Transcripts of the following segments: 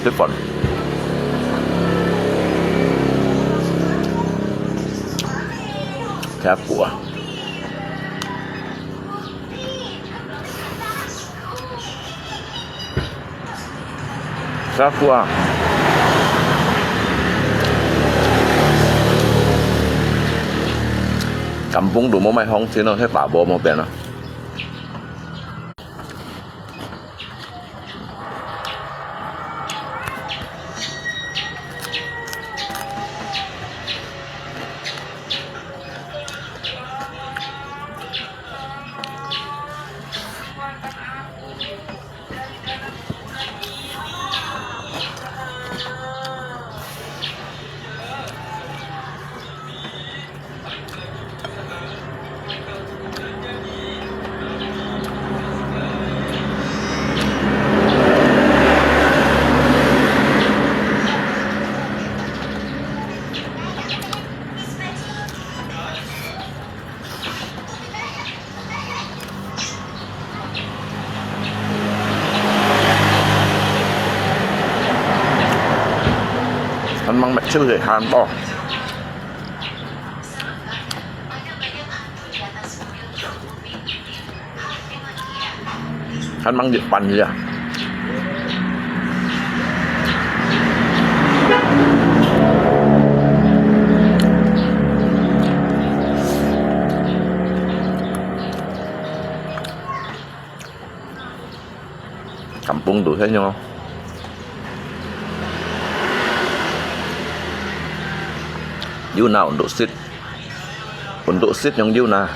cái phần cá của kampung dulu mau main hong sini saya tak bawa mobil nah. Anh mang mẹ chưa để hàn to anh mang điện bàn gì à kampung đủ thế nhau Yuna untuk sit yang Yuna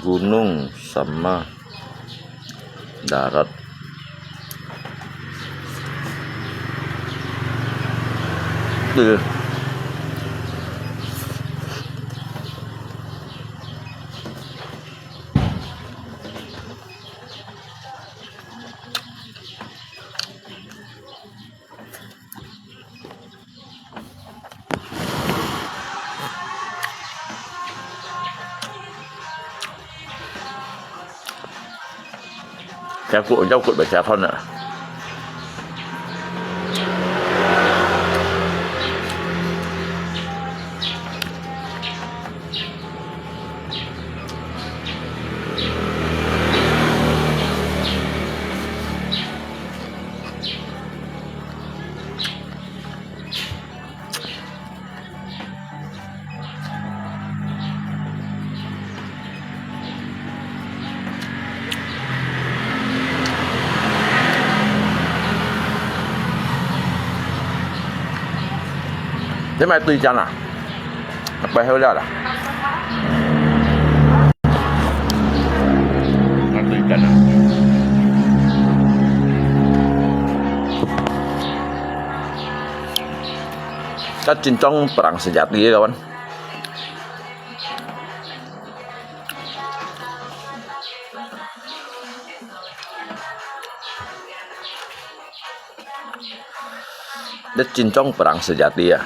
gunung sama darat. Tuh. Chả cuộn rau cuộn bởi chả phân ạ. Thế mà tùy chăn à? Bay hơi ra à? Tùy chăn à? Các cincong perang sejati ya kawan. Đất cincong perang sejati ya.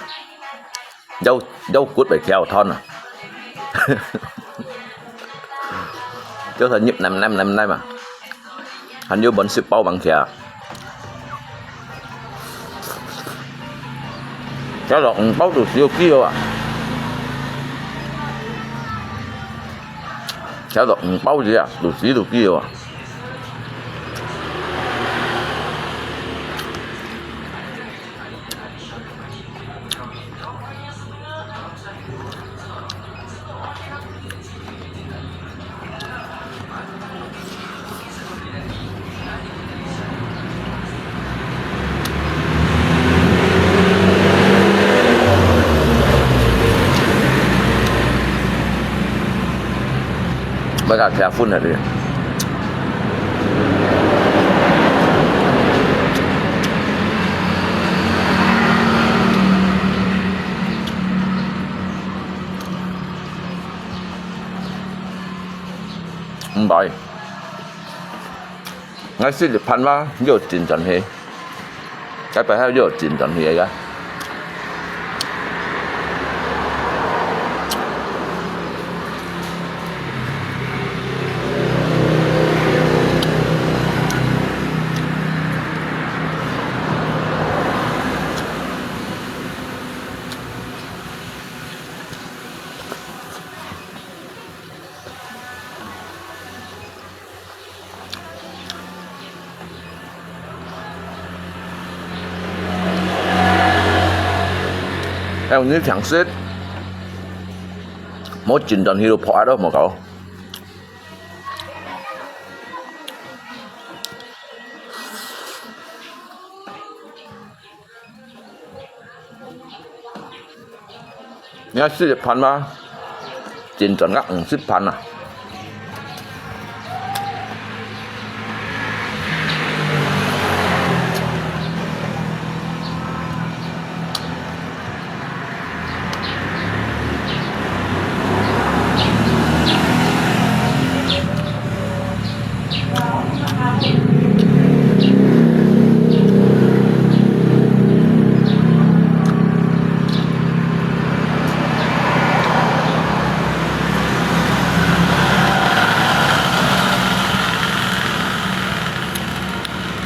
Dâu cút phải theo thon à. Chứ thật nhịp năm nay mà hình như bọn ship bao bằng kìa cái lọn bao được siêu kia à cái lọn bao gì à đủ xí đủ kia à Bác kẻ phun này đi Bye. Ngay xí được pan vào, vô chín trận hi. Cái bài hát vô chín trận hi cái. Em như thằng xếp mỗi chín trận hero phá đó mà cậu nhá xếp pan mà chín trận gác xếp pan à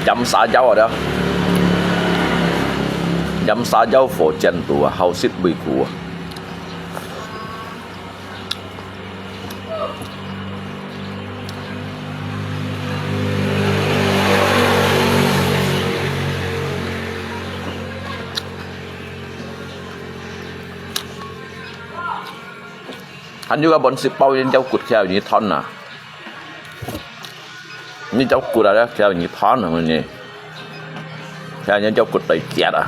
Dăm xã giao ở đó Dăm xã giao phổ chân tù à hậu xích bì cụ à Anh juga bon si bao yang jauh kut kaya ni thon à Ni jauh kut ada kaya ni thon à ni Kaya ni jauh kut tay kiat à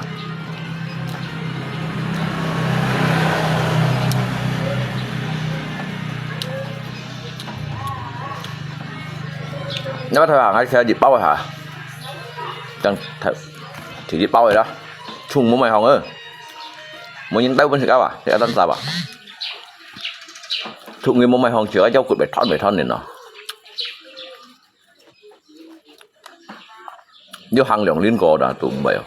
Nó bắt thằng ai kaya dịp bao hả Chẳng thì dịp bao rồi đó Chung muốn mày hồng ơi Muốn nhìn tay bên thì cao à Thì ăn sao à Thụ người mua mày hồng chữa cháu cụt bảy thon này nó Nếu hàng lượng liên cổ đã tụi mày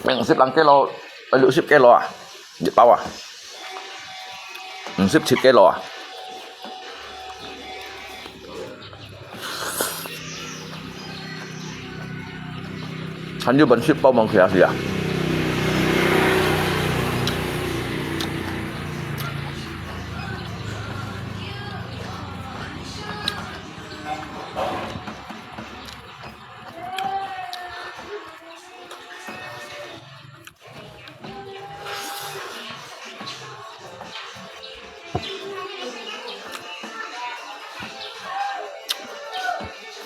Mình xếp lăng cái lò Lũ xếp cái lò à Dịp bao à Xếp xếp cái lò à Hắn như bánh xếp bao mong khỏe gì à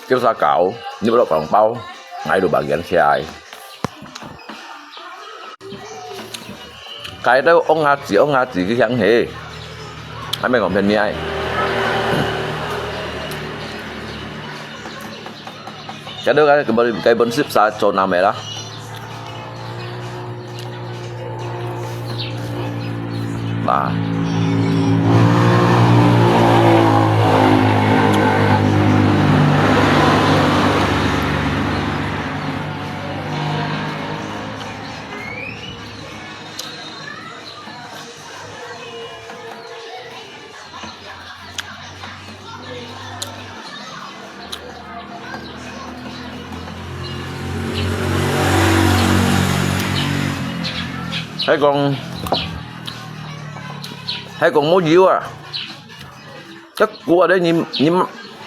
Kéo ra cạo như bắt đầu bao ngay đồ bagian siai cái đó ông ngaji cái yang he ai mấy ngomong bên này cái đó cái bên ship sa cho nam mày đó là hay còn mối diêu à chắc cua đấy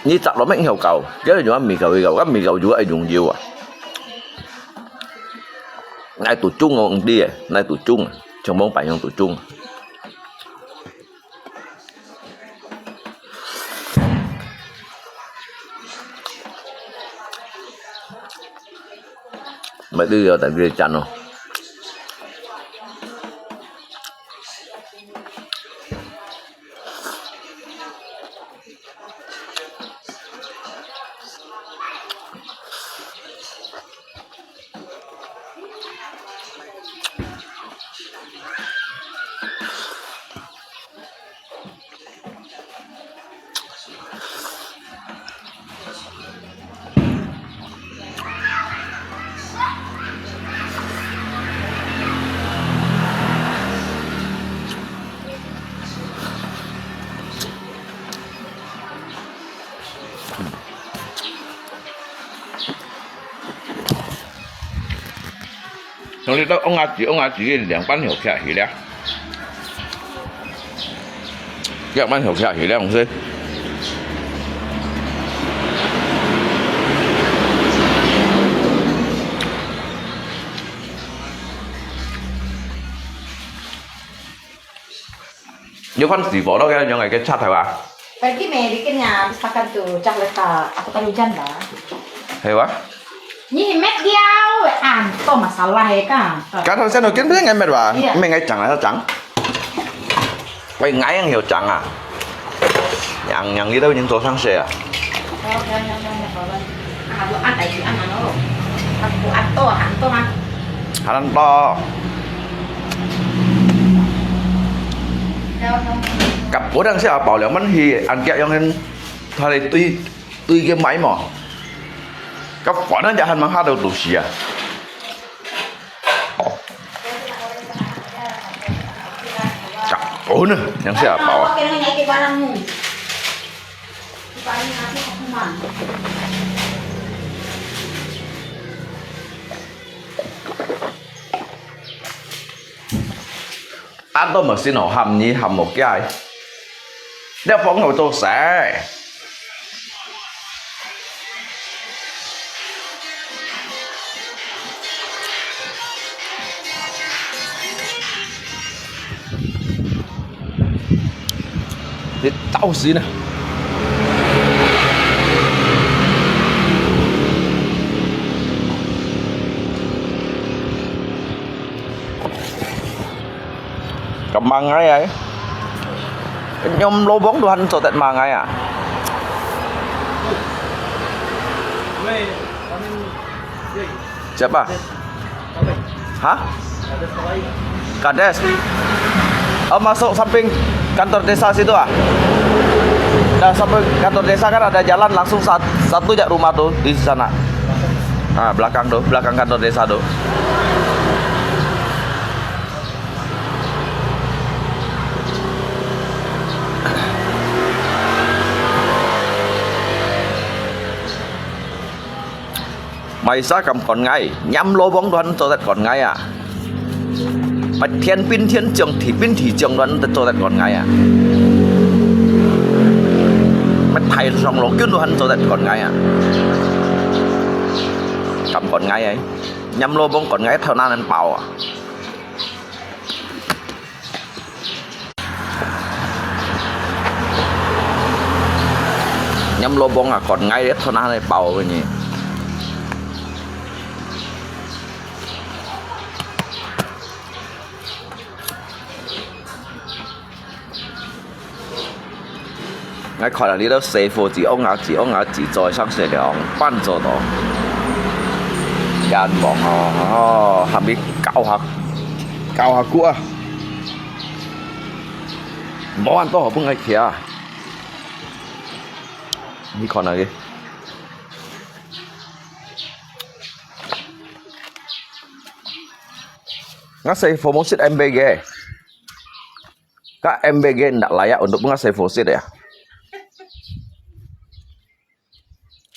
như tập nó mấy hầu cầu cái là dùng mì cầu các mì cầu juga ai dùng diêu à ngay tụi chung ông đi à ngay tụi chung trong bóng bảy trong tụi chung mấy đứa giờ tại vì chăn không Trong khi đó ông ngaji两班有下去了，两班有下去了，同志。Nếu phân xỉ bỏ đâu cái những cái chat thôi à? Pergi bikin ya, misalkan tuh cah letak aku kan hujan dah. Hay quá. Nyi met diao, tuh masalah ya kan. Cái thôi xem nó kiến biết ngay mệt và Iya. mình ngay chẳng là trắng. Quay ngay anh hiểu chẳng à? Nhằng đi đâu những tổ sang xe à? Aku ada di anak lo. Aku atau hantu mah. Hắn to. Cặp bố đang sẽ bảo lượng mắn thì ăn kẹo cho nên thôi này tuy cái máy mà các phản nó hắn mang hát đầu tủ xì à cặp bố nữa đang sẽ bảo Oke, ini naik barangmu. Paling nanti aku mah. ăn tôi mà xin họ hầm như hầm một cái đeo phóng ngồi tôi sẽ để tao xí nè cầm bằng ngay ấy nhom lô bóng đồ hành cho tận mà ngay à siapa hah Kades oh masuk samping kantor desa situ ah dan sampai kantor desa kan ada jalan langsung satu aja rumah tuh di sana nah belakang tuh belakang kantor desa tuh mày xa cầm còn ngay nhắm lô bóng đoán cho tận còn ngay à mà thiên trường thì thị trường đoán cho tận còn ngay à mà thầy rong lỗ kiến đoán cho tận còn ngay à cầm còn ngay ấy nhắm lô bóng còn ngay thao nan ăn bảo à nhắm lô bóng à còn ngay đấy thao nan ăn bảo cái gì ngay khỏi là đi đâu xe phụ chỉ ông ngã chỉ rồi sang xe đường ban cho đó gan bọn họ hàm biết cao hạt cua món ăn to họ bưng ngay kia đi còn là gì ngasih promosi MBG Kak MBG tidak layak untuk mengasih fosil ya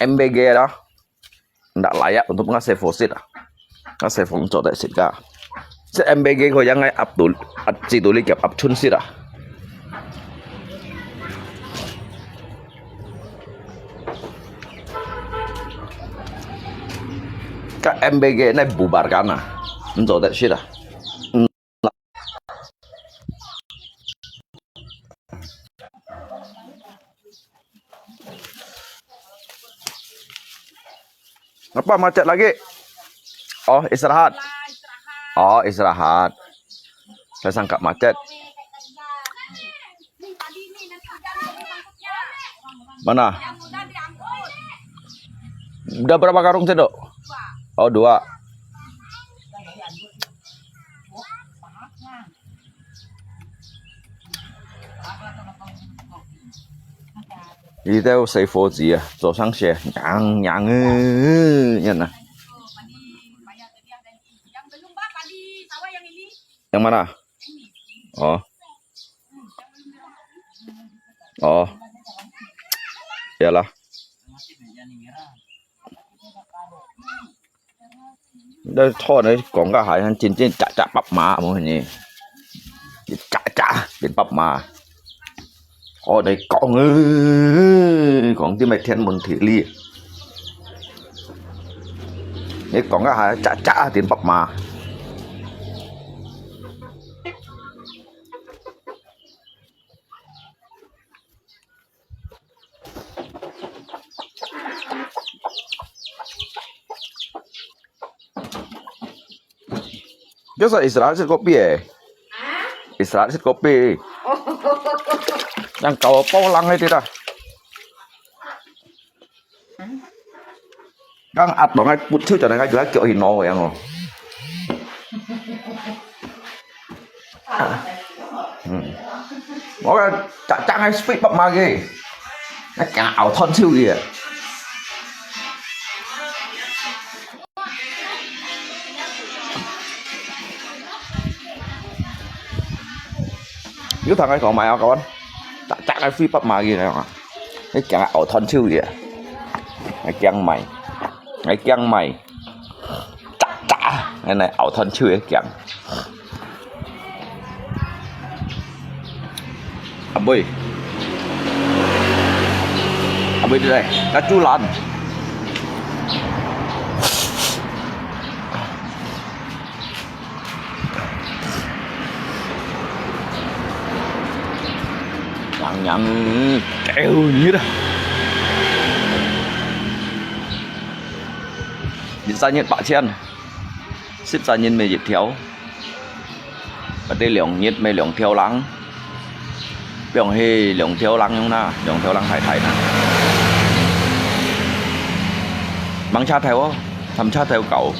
MBG đó tidak layak untuk mengasih fosil à ngasih phong cho đại sĩ cả sẽ MBG có yang ngay Abdul chỉ tuli kẹp Abdul sih à các MBG này bubarkan à untuk đại sĩ à apa macet lagi? Oh istirahat. Oh istirahat. Saya sangka macet. Mana? Udah berapa karung cedok? Oh 2. Video xây phố gì à? Rồi sang xe nhang nhang nhận nè. Yang mana? Oh. Oh. Iyalah. Đây thôi đấy còn cả hải trên trên chả chả bắp mà mọi người chả chả trên bắp mà ở đây còn cònที่ไม่เทียนบนถือลี่นี่còn cả hải chả chả trên bắp mà Biasa istirahat sih kopi ya? Istirahat sih kopi. Yang kau pulang itu dah. Đang ạt vào ngay một chiếc cho này ngay chỗ kiểu hình nó vậy không? Nó là chả ngay speed bắp ma ghê. Nó cả ảo thon siêu kìa. Nếu thằng ấy có mày không các bạn? Chắc cái phi bắp mà gì này không ạ? Cái chẳng ảo thân siêu gì ạ? Cái chăng mày. Cái chăng mày. Chả. Cái này ảo thân siêu cái chẳng. Abi đi đây. Cá chú lăn. Nhắn kêu như đó dịch ra nhiệt bạ chen xếp ra nhìn mê dịch theo và đây lượng nhiệt mê lượng theo lắng lượng hề lượng theo lắng không na lượng theo lắng thải thải nè bằng cha theo thầm cha theo cậu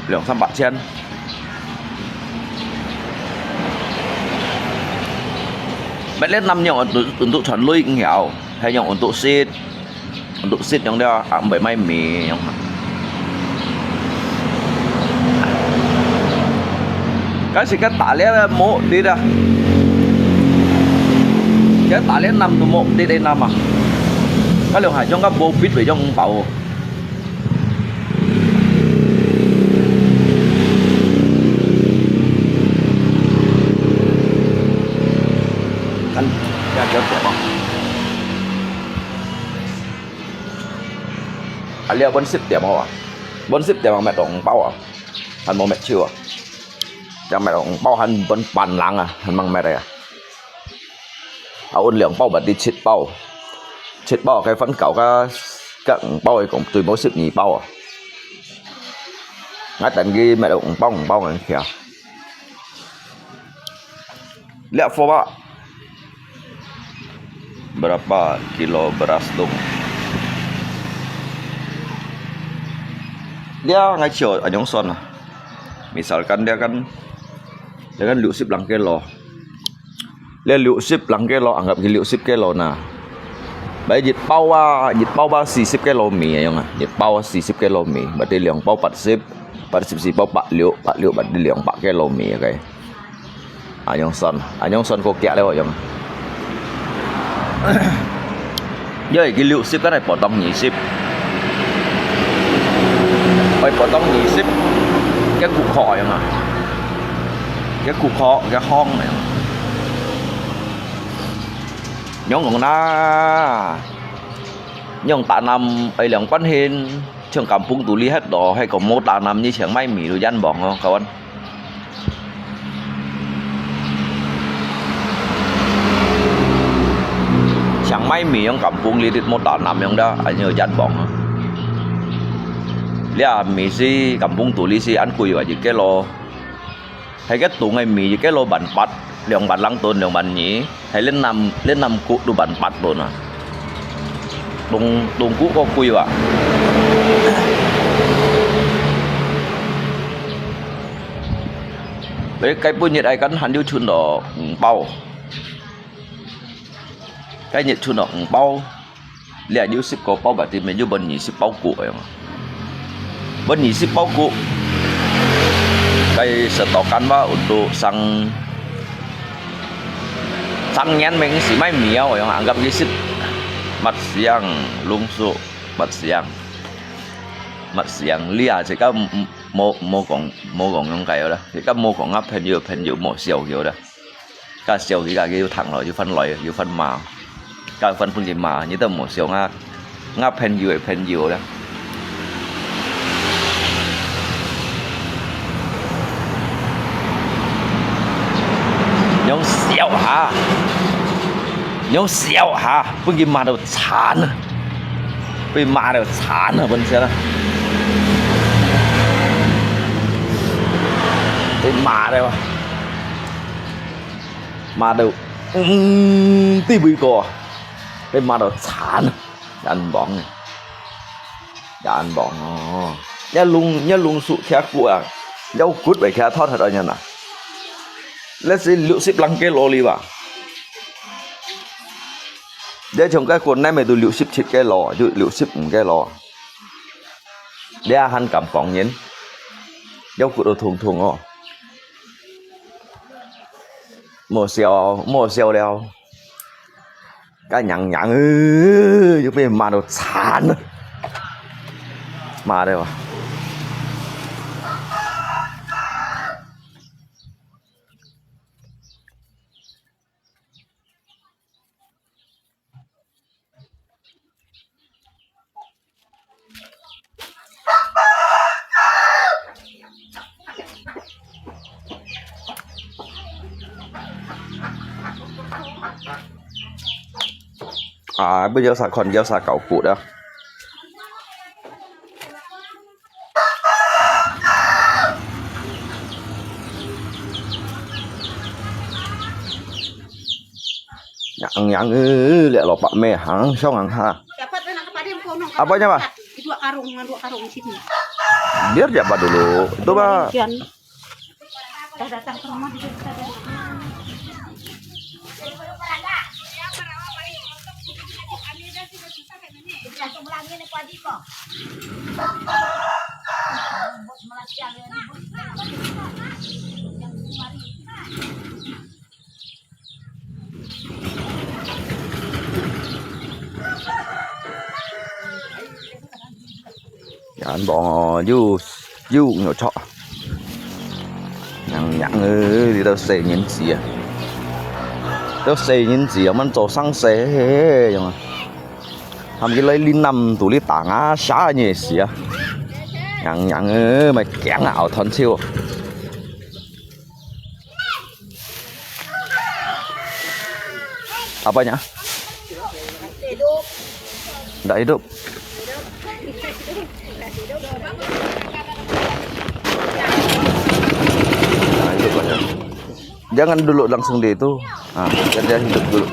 lượng thăm bạ chen Bạn lên 5 nhậu untuk chuẩn lui cũng hiểu hay nhậu untuk sit yang dia ambil mai mie yang cái gì cái tả lẽ mộ đi ra cái tả lẽ nằm tụ mộ đi đây nằm à cái lượng hải trong các bô bít về trong bảo anh ra chợ trẻ bông anh leo bốn ship tiền không à bốn ship tiền bằng mẹ đồng bao à anh mua mẹ chưa chẳng mẹ đồng bao hắn bốn bàn lăng à hắn bằng mẹ đây à ôn lượng bao bật đi chết bao cái phấn cậu các bao ấy cũng tùy mỗi ship nhì bao à ngay tận ghi mẹ đồng bao này kìa lẹ phô bạ berapa kilo beras dong dia ngaco ở Yongson à misalkan dia kan liệu ship lang kilo dia liệu ship lang kilo anggap liệu ship kilo nah bây dịch bao ba 40 kilo mì không à dịch bao 40 kilo mì berarti liang bao 40 si bao 40 berarti liang 4 kilo mì okay ở Yongson có kẹo đâu không với cái liệu ship cái này bỏ tông nhị ship phải bỏ tông nhị ship cái cục khỏi mà cái cục họ cái hong này nhóm còn na nhóm tạ nằm ấy lượng quan hệ trường cảm phung tủ lý hết đó hay có một tạ nằm như trường may mì đồ dân bỏ không các bạn chẳng may mì ông cảm phung lý thịt một tạ nằm ông đó anh nhớ dân bỏ lia mì si cảm phung tủ lý si ăn cùi vào cái lò hay cái tủ ngày mì cái lò bản bát lượng bản lăng tôn lượng bản nhí hay lên nằm cụ đồ bản bát rồi nè đồng cũ có cùi vào đấy cái bún nhiệt ai cắn hắn điêu chun đỏ bao cái nhiệt chun nó bao lẽ như ship có bao berarti mình như bên nhị ship bao cụ vậy mà bên nhị ship bao cụ cái stokan wa untuk sang nyen mình si mai miao yang anggap như ship mat siang lungsu mat siang lia chỉ có mô còn những cái đó chỉ có mô còn ngấp hình như mô siêu kiểu đó cái siêu thì cái thằng rồi phân loại phân màu cái phân gì mà như tao mô siêu ngấp hình như đó nhông siêu hả bên kia mà đâu chán bên mà đâu chán ở bên xe đó bên mà đây mà đâu tí bì cò bên mà đâu chán ăn bóng nhá lung sụ theo của nhau cút bảy theo thoát thật rồi nha let's see liệu ship lăng cái lò li bà để trong cái cuốn này mình tôi liệu ship chít cái lò chứ liệu ship cái lò để hắn cảm phỏng nhến dấu cụ đồ thùng ó mùa xèo đeo cái nhặng chứ bên mà đồ chán mà đây mà bây giờ còn gieo xả cẩu cụ đó nhang lẹ lọ pak meh hang xong hang ha apa nya pak dua karung di sini biar dapat dulu itu pak dah datang ke rumah di anh bọn du nhỏ trọ nhặng thì tao xề những gì à tao xề những gì à mình tổ sang xề vậy mà làm cái lấy linh nằm tủ lý tảng á xá như gì à nhặng mày kén ảo thân siêu apa nya nggak hidup jangan dulu langsung di itu biar dia hidup dulu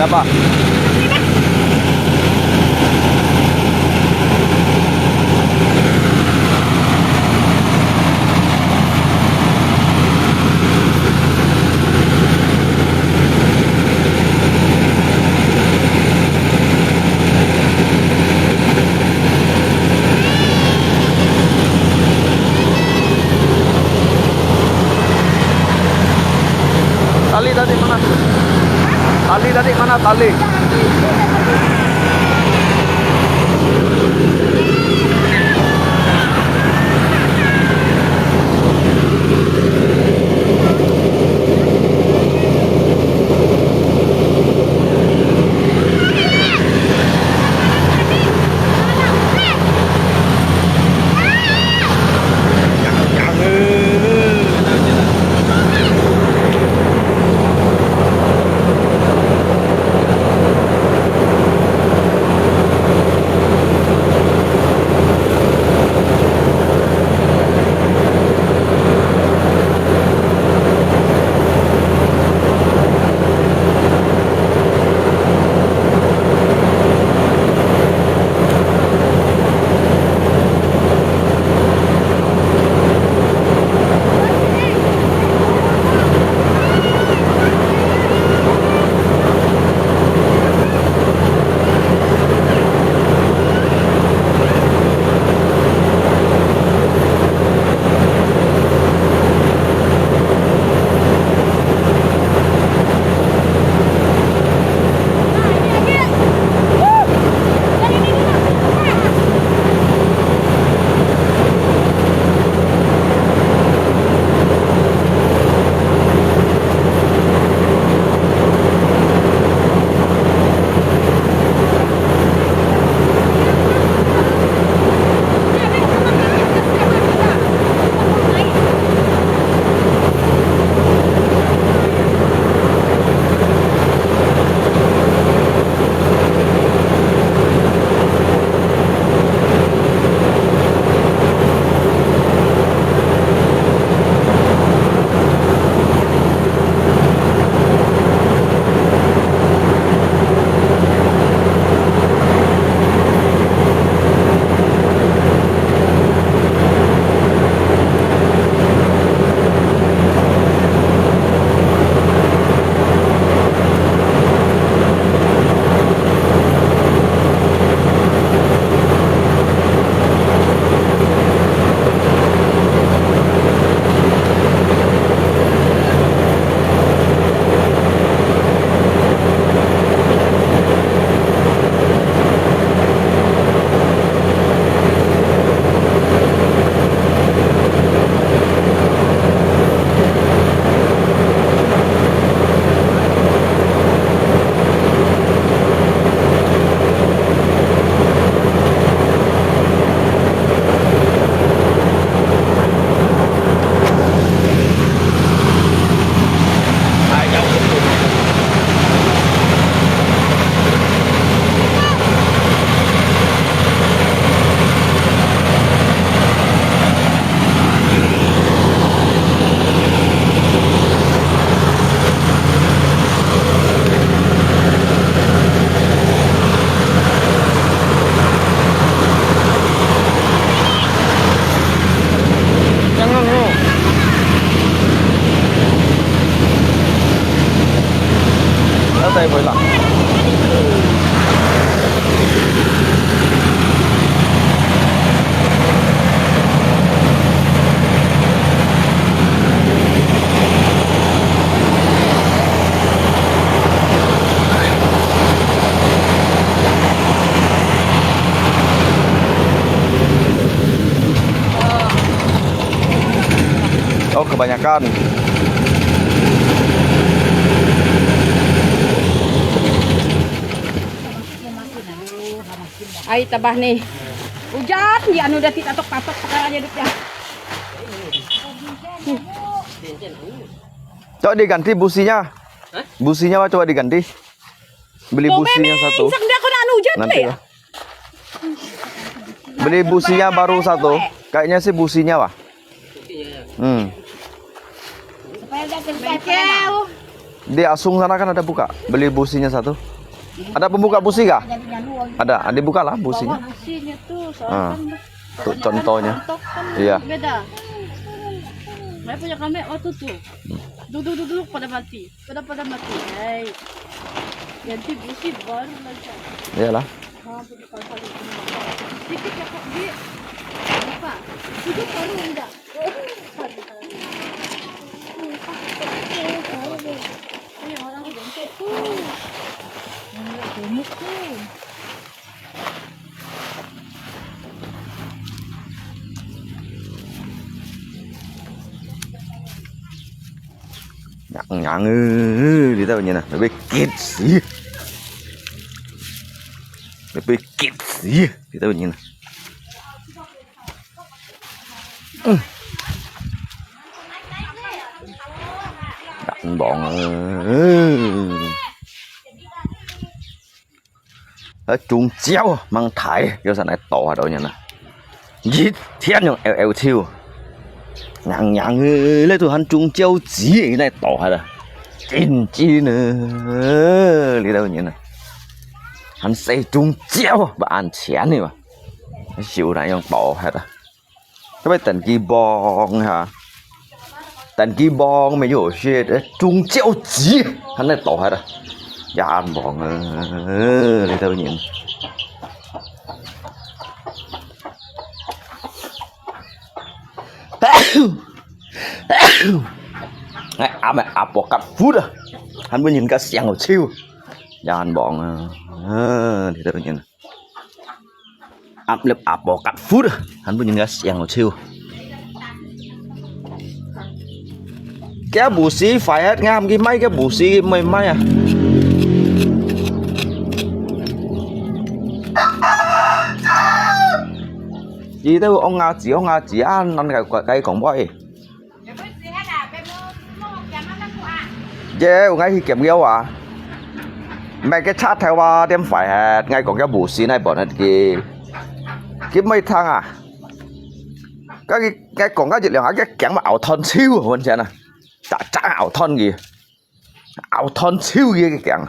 apa? Tali tadi mana? Tali tadi mana tali? Saya boleh lah. Oh, kebanyakan. Ay, tabah nih. Hujan, ya anu udah tidak patok perkara aja ya. Coba diganti businya. Businya coba diganti. Beli businya satu. Anu hujan Nanti ya. lah. Beli businya baru satu. Kayaknya sih businya, Wah. Supaya udah terpakai. Di Asung sana kan ada buka. Beli businya satu. Ada pembuka busi kah? Jadi nyanu. Ada, dibuka lah businya. Bawah businya tuh, Ah, soalnya kan tuh contohnya. rontok kan Iya. beda. Saya punya kami waktu tuh. Duduk pada mati. Pada mati. Hai. Ganti busi baru lagi. Iyalah. Sedikit ya kok di apa? Duduk baru enggak. Ini orang bengkok tuh. Enggak gemuk tuh. Nhặng đi tao nhìn nè, mày biết kít gì, mày biết kít gì, đi tao nhìn nè. Đánh bọn ở trung chéo mang thải, vô sao này to rồi nhìn nè, giết thiên nhung eo eo thiêu. Nhặng lấy tụi hắn trung chéo gì cái này to hay là chín chi nữa đi đâu nhìn nè, hắn xây trung chéo và ăn chén này mà chịu này ông to hay là cái mấy tần kia bong hả, tần kia bong mày vô xe trung chéo gì hắn này to hay là ya ăn bong đi đâu nhìn. Mày bỏ cắt phút à, hắn mới nhìn cái xẻng của chiêu, giờ hắn bọn thì tôi nhìn lập bỏ cắt phút à, hắn mới nhìn cái xẻng của chiêu. Cái bù xí phải hết ngam cái mấy cái bù xí mày may à. Gì đâu ông Nga chỉ ăn cái cổng bói. Dễ ngay khi kiểm ghiêu à. Mày cái chat theo qua đem phải hết ngay còn cái bù xí này bỏ hết cái mấy thằng à. Cái còn cái gì liệu hả cái kẻng mà ảo thân siêu hơn xem nè. Chả ảo thân gì. Ảo thân siêu gì cái kẻng.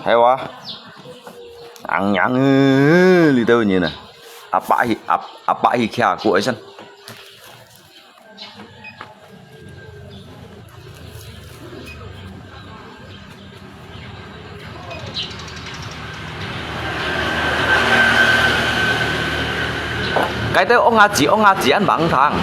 Hay quá, ăn nhãn đi đâu như nè, apa hi kia của ấy xem. Cái đó ông Nga chỉ ăn bằng thằng.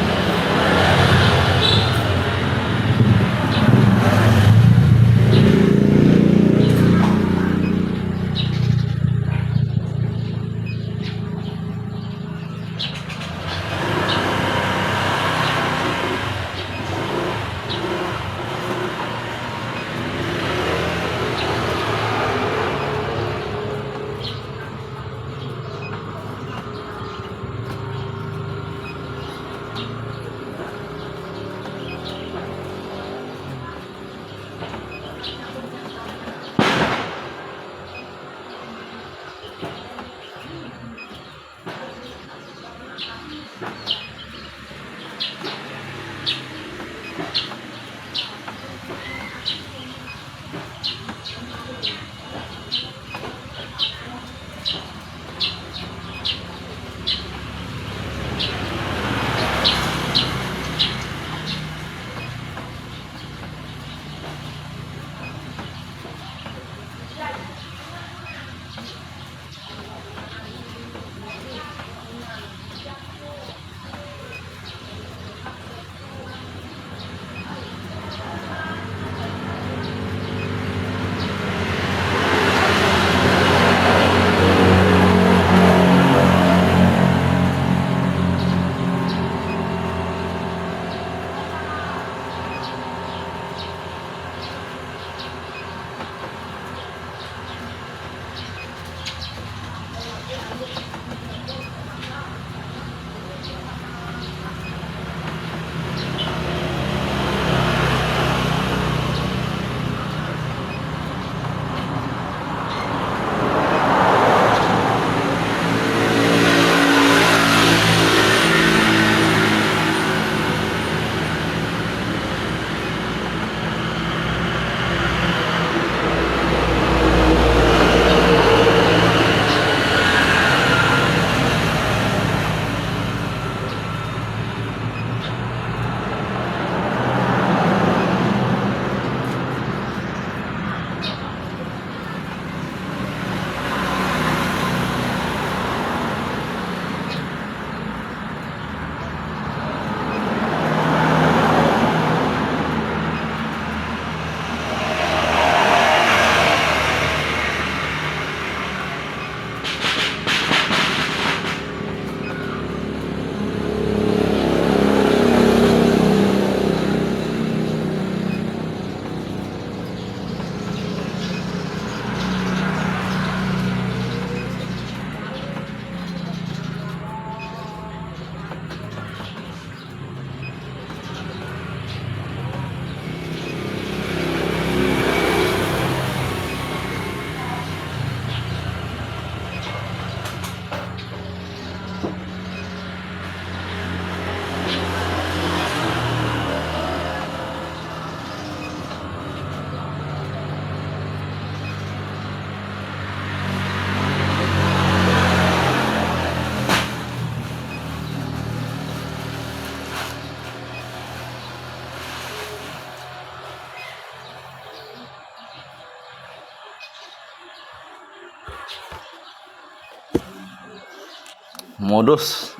Modus.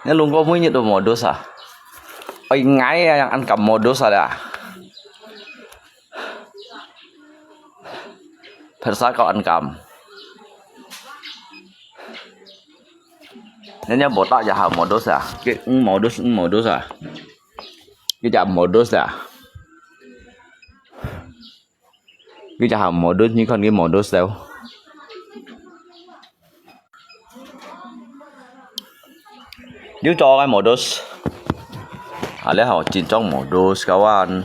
Ini lung có mới nhận được modus à? Ôi ngái yang ăn cầm modus à? Versa kau ăn cầm. Nên bộ tạo giả hảo modus à? Cái modus à? Cái giả modus à? Cái giả hảo modus nhưng còn cái modus đâu? Nếu cho cái modus, lấy họ chỉ trong modus kawan.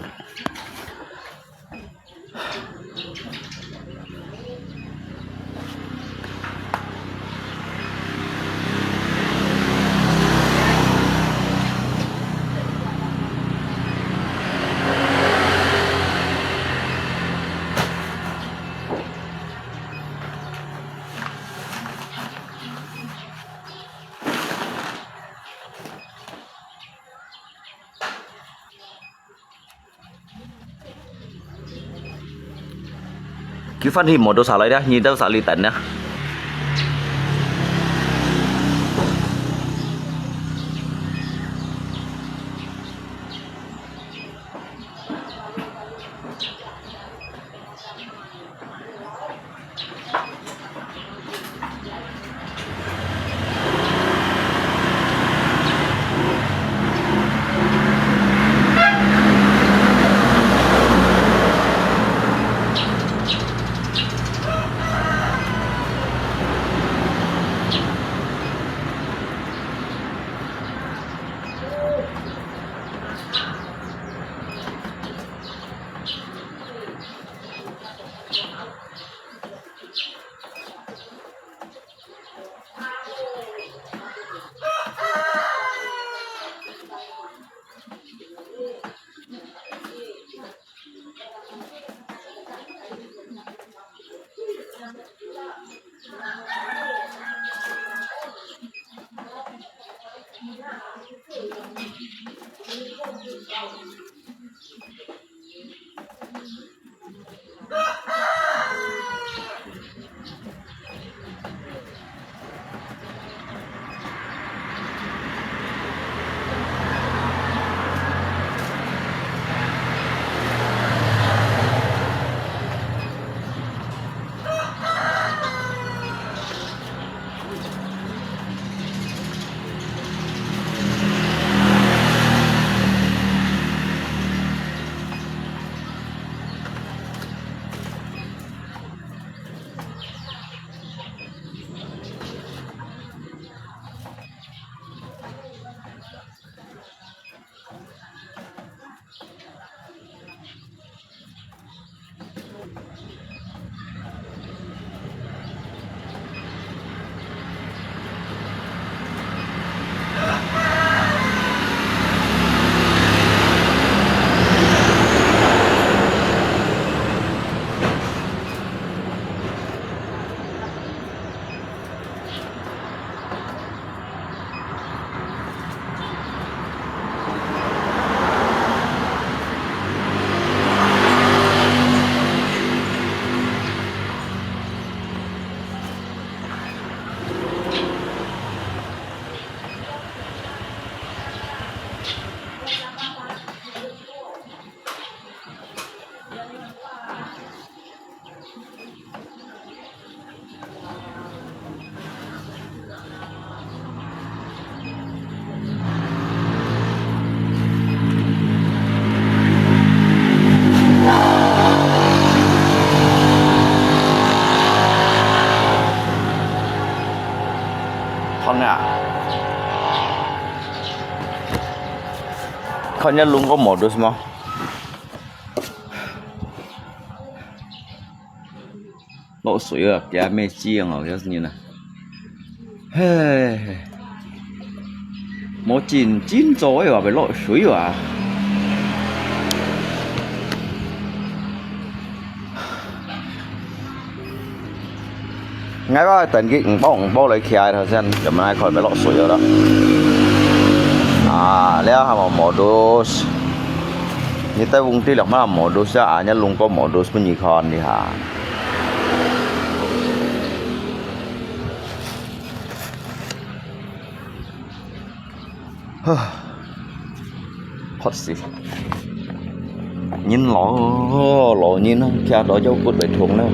Cứ phát hiện modus xả lấy đó, nhìn đâu xả lý tận đó. Kayaknya lung có modus mà. Lộ suối ở cái mê chiêng ở cái như này. Một chín rồi phải lộ suối à. Ngay vào tận cái bông lấy kia thôi xem, để mà ai khỏi phải lộ suối ở đó. Leo hàm modus. Như tay vùng tí lọc mà modus á, nhá lung có modus bên nhị con đi hả. hot xì nhìn lọ lọ nhìn nó kia đó dấu cút bể thuồng nữa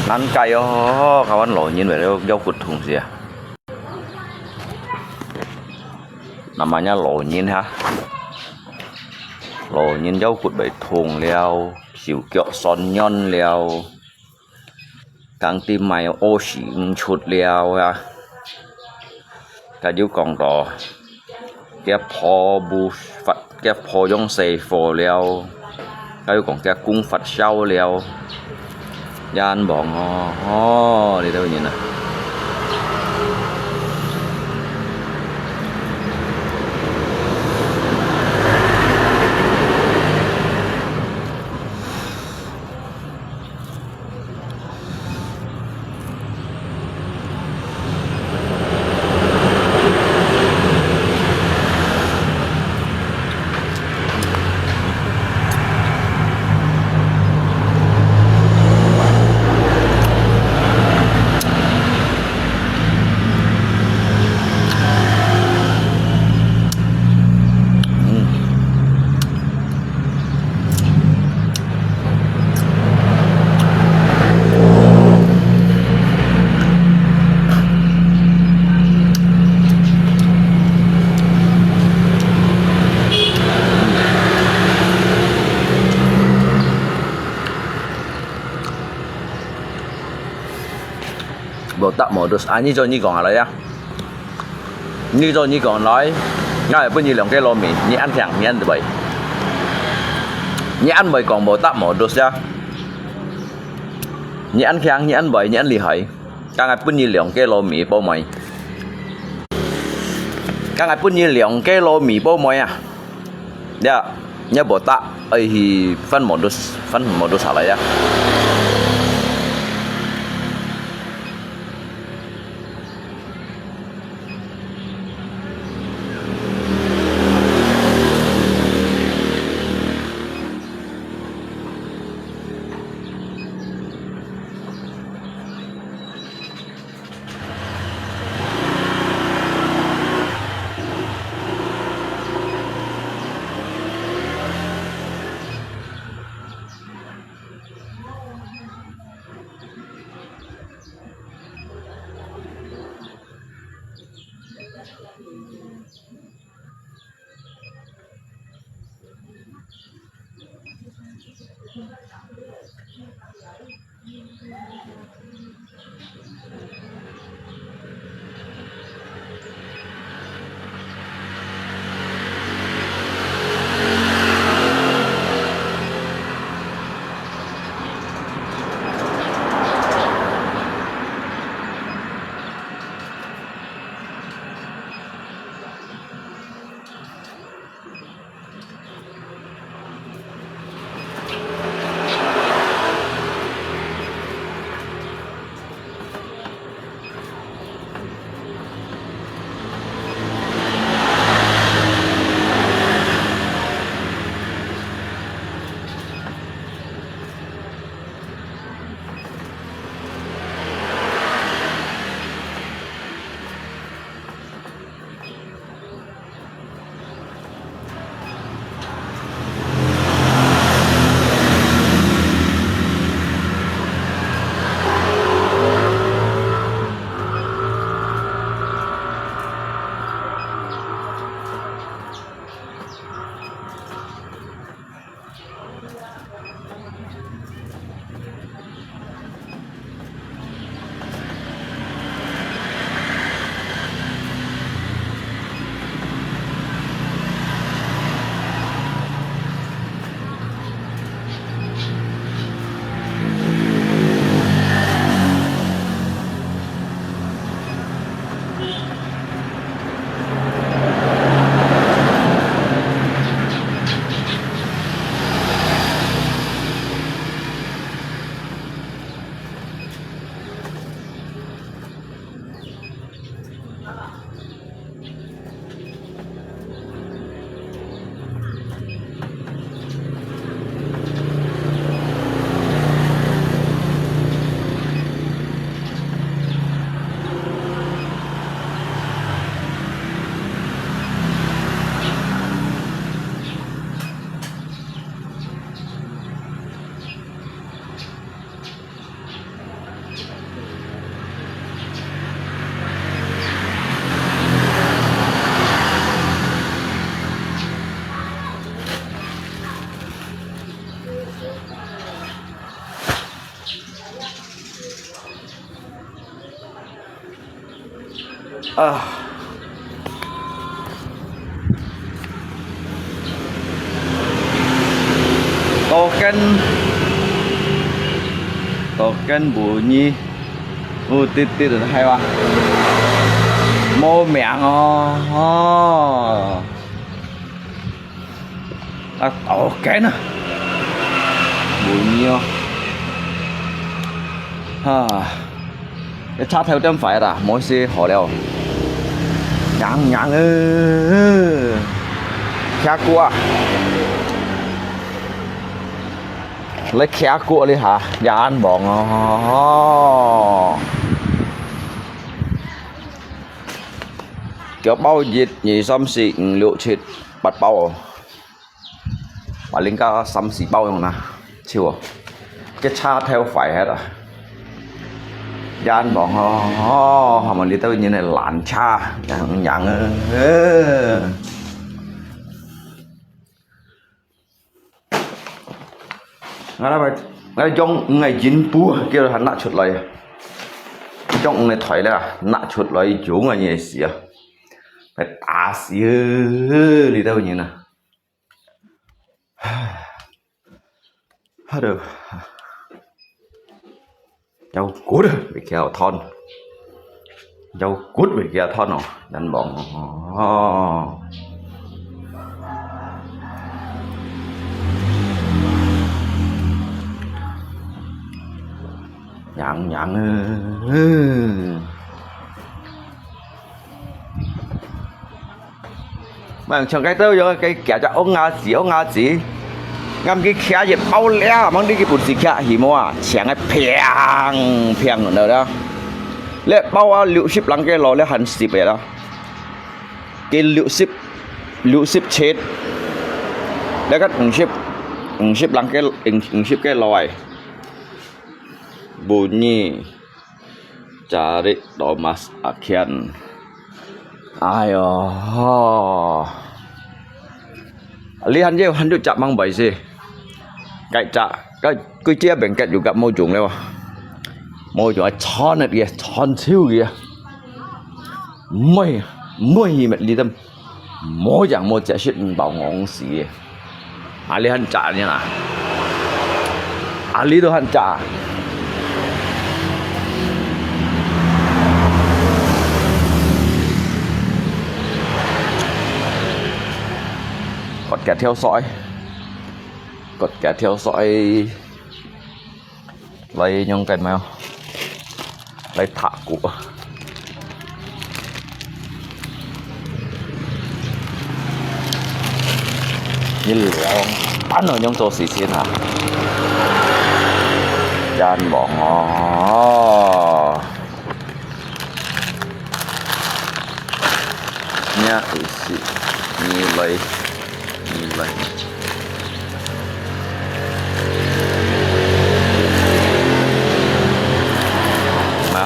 ăn cay kawan lo nhìn về dấu cút thuồng gì à namanya lo nhìn ha lo nhìn dấu cút bể thuồng leo chịu kẹo son nhon leo càng tim mày ô xỉn chuột leo ha cái dấu còn đó cái phò bu phật cái phò giống xây phò leo cái còn cái cung phật sau leo gian bọn đi đâu nhìn nè bộ tập modus như cho như còn lại á như cho như còn nói ngay bây giờ làm cái lô mì như ăn thẳng như ăn từ bảy như ăn bảy còn bộ tập modus ra như ăn khang như ăn bảy như ăn lì hầy càng ngày bây giờ làm cái lô mì bao mày càng ngày bây giờ làm cái lô mì bao mày à dạ nhớ bộ tập ấy thì phân modus lại á token bunyi titit hay quá mô miệng token bunyi cái chat theo chân phải là mỗi xe họ đều nhàng khá cua lấy khá cua đi hả nhà ăn bọn kiểu bao dịch nhị xăm xịn liệu thịt bật bao mà linh ca xăm xịn bao không nè chịu cái cha theo phải hết rồi gian bọn họ mà đi tới như này lạn cha nhận ngay trong ngày chín búa kêu hắn nạ chuột lời trong này thoải là nạ chuột lời chú ngày nhẹ xỉa phải tả xỉa đi đâu như nào hết được dâu cút bị kéo thon dâu cút bị kéo thon rồi đánh bọn nhận mà trong cái tớ vô cái kẻ cho ông ngà gì ngắm cái khía gì bao lẽ mang đi cái bột gì kia thì mua chén cái phèn nữa đó lẽ bao liệu ship lăng cái lò lẽ hành ship vậy đó cái liệu ship chết lẽ các ship lăng cái ship cái lòi bunyi cari Thomas Akian ayo lihat je hantu cak mang baik sih kayak cak cái chia bengket juga mau jung lewat mau jung chon dia chon siu dia mui mệt đi tâm mỗi dạng một cak shit bảo ngon xì ali han cak ni lah ali tu han cak kẻ theo dõi lấy nhông cành mèo lấy thả của như là ăn ở nhông tô xì xin hả chan bỏ nha isi nilai mà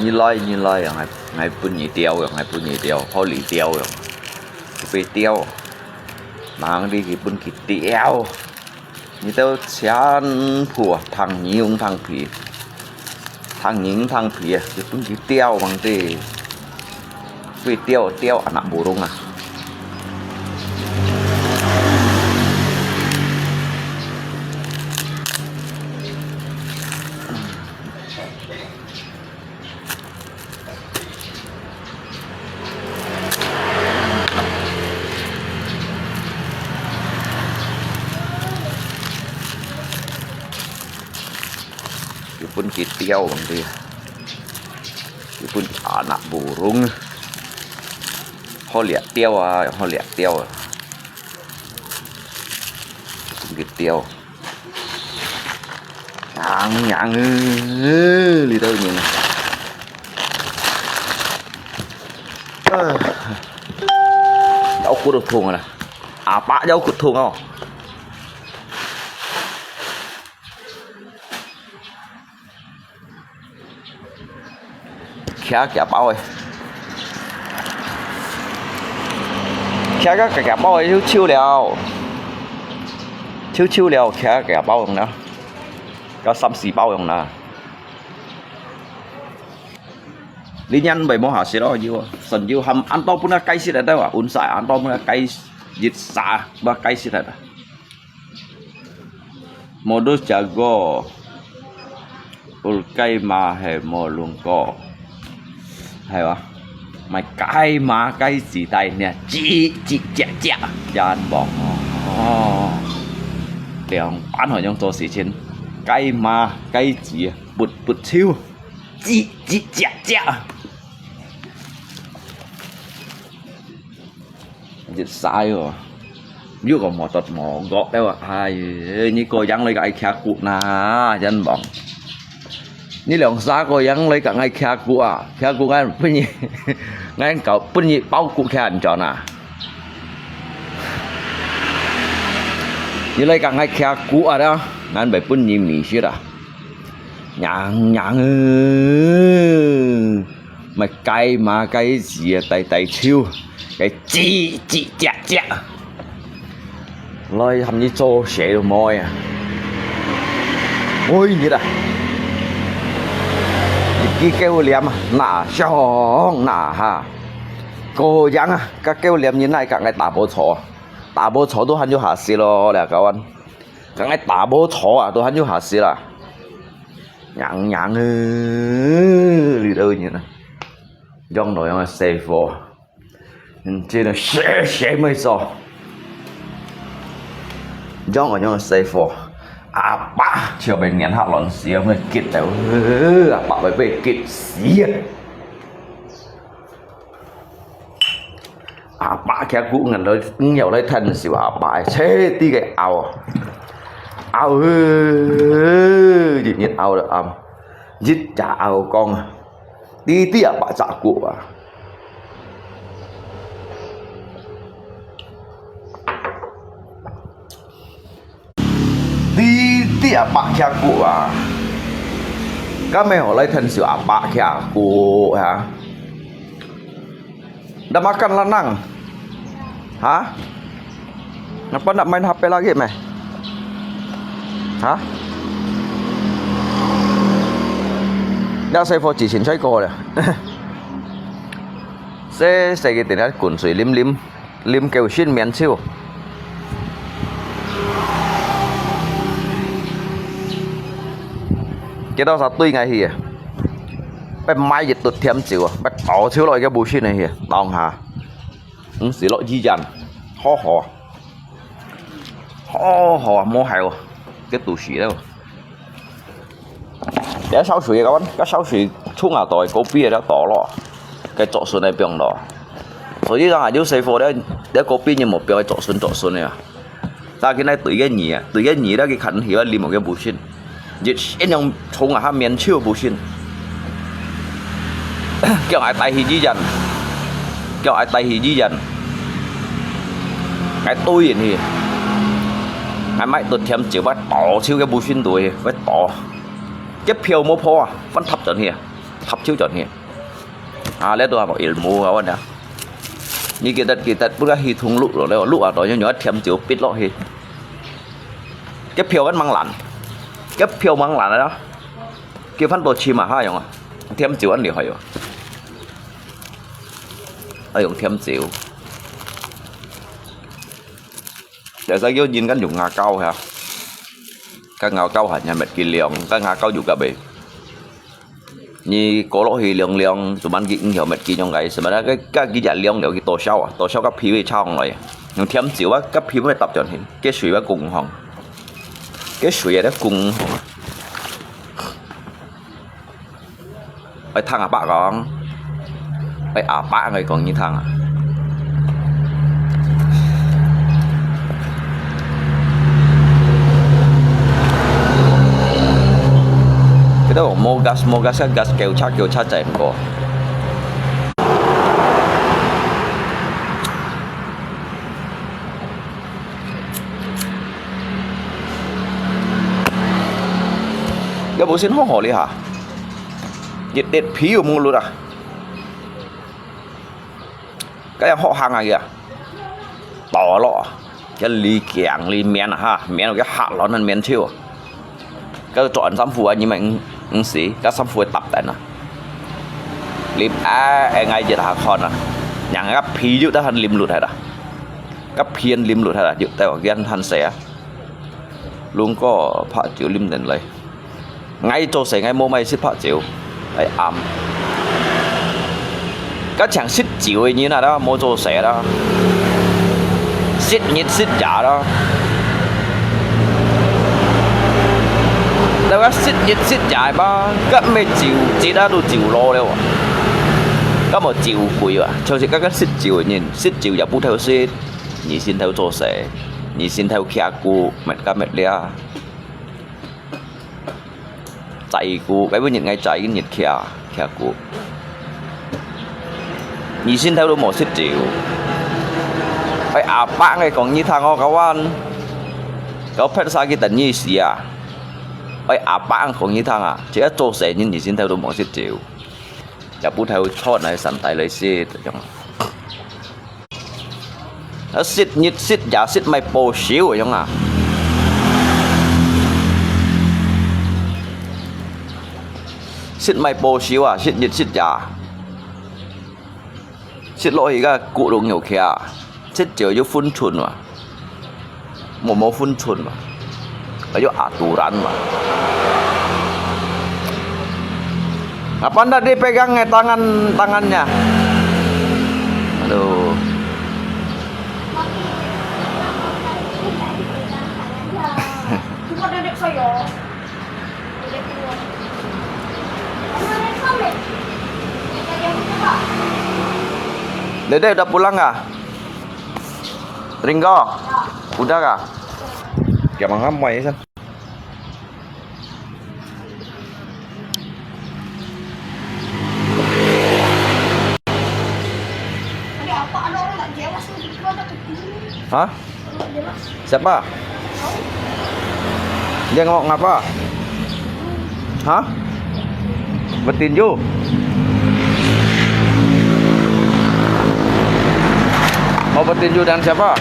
như lai ngày punya tiêu họ lì tiêu rồi về tiêu mang đi cái bún cái tiêu như tao chán phùa thằng nhung thằng phì cái bún cái tiêu bằng thế về tiêu anak burung à pun kitiau bang dia pun anak burung họ liệt tiêu kitiau nhang đi đâu nhìn này dấu cút được thùng rồi nè bạ dấu cút thùng không khá cả bao ơi khá các cả bao ơi chiêu liao khá cả bao nữa có 3-4 bao dòng nè đi nhanh bảy món hả xí đó nhiều sần nhiều hầm ăn to pun cây xí đấy đâu à uốn xài ăn to pun cây dịch xả ba cây xí đấy modus jago cây mà hệ mò luôn có hay quá mày cái mà cái gì đây nè chị chả anhบอกเดี๋ยวบ้านหอยยังตัวสีชิ้นไก่มาไก่จีปุดชิวจีจ๊ะdịch sai rồi dưới còn mò tọt mò gọt đâu à hai như cô dăng lấy cái kha cụ na dân bọn như lượng xa cô dăng lấy cả ngay kha cụ à kha cụ ngay bên gì ngay cậu bên gì bao cụ kha anh chọn à như lấy cả ngay kha cụ à đó ngay bảy bên gì mì xí à nhàng mày cay mà cái gì tay chiêu cái chị chả lôi hầm như trô xệ đồ môi à ôi như đây cái kêu liềm nả xong nả ha cô dáng à các kêu liềm như này cả ngày tả bố chó tôi hắn vô hạ xí lo nè các anh cả ngày tả bố chó à tôi hắn vô hạ xí là nhàng lì đơi như này trong nội mà safe for trên là sẽ mới so trong ở trong safe for ba chiều bên ngắn hạ lon xía mới kịp đâu ba phải về kịp xía ba kia cũ ngần lấy nhiều lấy thân xíu ba chế tí cái ao gì nhiệt ao được giết trả ao con tí ba trả cụ à tí bạc kia cụ à các mẹ họ lấy thân sữa bạc kia cụ hả đã makan lanang hả apa nak main HP lagi meh hả đã xây phô chỉ xin chơi cô rồi sẽ xây cái tiền đó cuốn suy lim kêu xin miền siêu cái đó sao tuy ngày hìไปไม้จะตุดเทียมจิ๋วไปต่อเชื่อลอยแกบูชินไอ้เหี้ยตองหาสีลอยยี่ยันห่อโมหายcái tủ xỉ đâu để sau xỉ các bạn cái sau xỉ chung à tỏi copy đã tỏ lọ cái chỗ xuân này 병 đó所以rằng nếu xây phô đấy để copy như một 병 cái chỗ xuân này à ta cái này tùy cái nhỉ đó cái khẩn hiểu là một cái bù xin dịch anh ông chung à ham miền chiêu bù xin kêu ai tay thì di dần cái tôi thì ai mãi tuột thêm chỉ bắt tỏ chiêu cái bù xin tuổi phải tỏ cái phiêu mua po vẫn thập trận here thập chiêu trận here lấy tôi bảo ilmu các bạn nhá như kita bữa nay hi thùng lụ rồi đấy lụ ở đó nhỏ thêm chiêu pít lọ hi cái phiêu vẫn mang lạnh đó kia phân tổ chim mà hai không thêm chiêu ăn được hay không dùng thêm chiêu để sao vô nhìn cái dùng ngà câu hả cái ngà câu hả nhà mệt kỳ liều cái ngà câu dùng cả bể như cổ lỗ thì liều tụi bạn kinh hiểu mệt kỳ trong cái mà cái giả liều liệu cái tổ sau các phí về trong này nhưng thêm chiêu á các phí mới tập cho hình cái suy với cùng hồng cái suy đó cùng phải thằng à bạn con phải bạn người còn như thằng à cái đó mua gas kêu cha chạy một cái bộ xin hổ đi hả nhiệt điện phí của mua luôn à cái em họ hàng này kìa tỏ lọ cái ly kẹng ly men ha men cái hạ nó nên men chiêu Cái chọn xăm phù anh nhưng mà xí các xăm phù tập tại nó lim ngay giờ thà con à nhàng các phí dụ ta hành lim lụt hay đó các phiên lim lụt hay là dụ ta ghen hành sẽ luôn có phá chịu lim đến lấy ngay cho sẽ ngay mua may xích phá chịu ấy ẩm các chẳng xích chịu như nào đó mua cho sẽ đó xích nhiệt xích giả đó đâu có xích nhiệt xích giả ba các mấy chịu chỉ đã đủ chịu lo đâu các một chịu quỷ à cho chị các xích chịu nhìn xích chịu giả bút theo xích nhị xin theo cho sẽ nhị xin theo kia cu mệt các mệt lia chạy cu cái với những ngày chạy cái nhiệt kia cu nhị xin theo đồ một xích chịu phải bạn này còn như thằng họ các anh có phép sao cái tận như gì à phải bạn còn như thằng à chỉ là cho sẽ nhưng nhị xin theo đồ một xích chịu giả bút theo chót này sẵn tại lấy xích nó xích nhiệt xích giả xích mày bồ xíu rồi à xích mày bồ xíu à xích nhiệt xích giả xích lỗi cái cụ đồ nhiều kia xích chiều vô phun chuồn mà một phun chuồn mà cái vô aturan mà apa anda dipegang tangannya aduh Bukan dedek saya. Dede udah pulang nggak? Ringo, udah nggak? Jangan ngamai san. Ada apa? Ada orang nggak jelas nih di ada begini. Hah? Jelas. Siapa? Dia ngomong apa? Hah? Bertinju? Mau bertinju dengan siapa?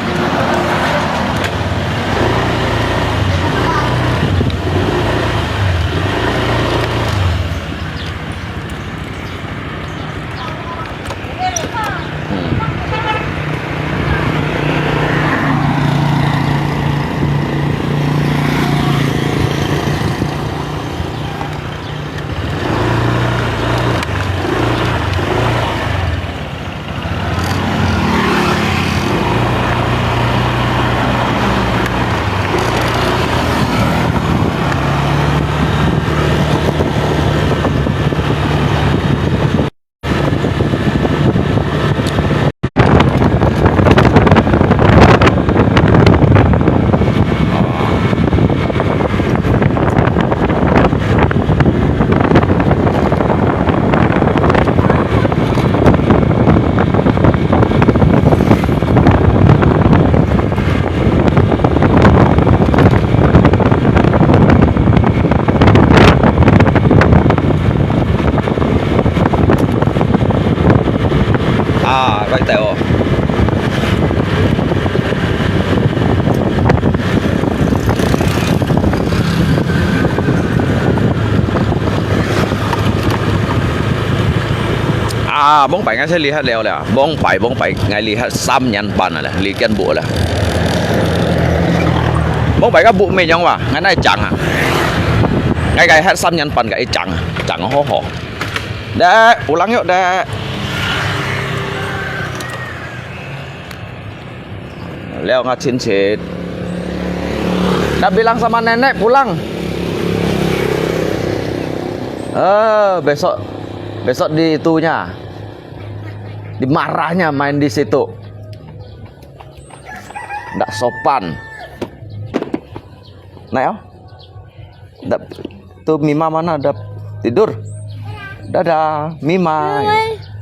Bác Tèo bóng bảy ngay sẽ lihat leo là bóng bảy ngay lihat sam nhăn bàn là lihat bộ là bóng bảy các bộ mình không à ngày nay chẳng à ngay cái hát sam nhăn bàn cái chẳng hó hò đã pulang yuk dah leo nggak cincin udah bilang sama nenek pulang besok di itunya dimarahnya main di situ nggak sopan Neo tuh Mima mana ada tidur dadah Mima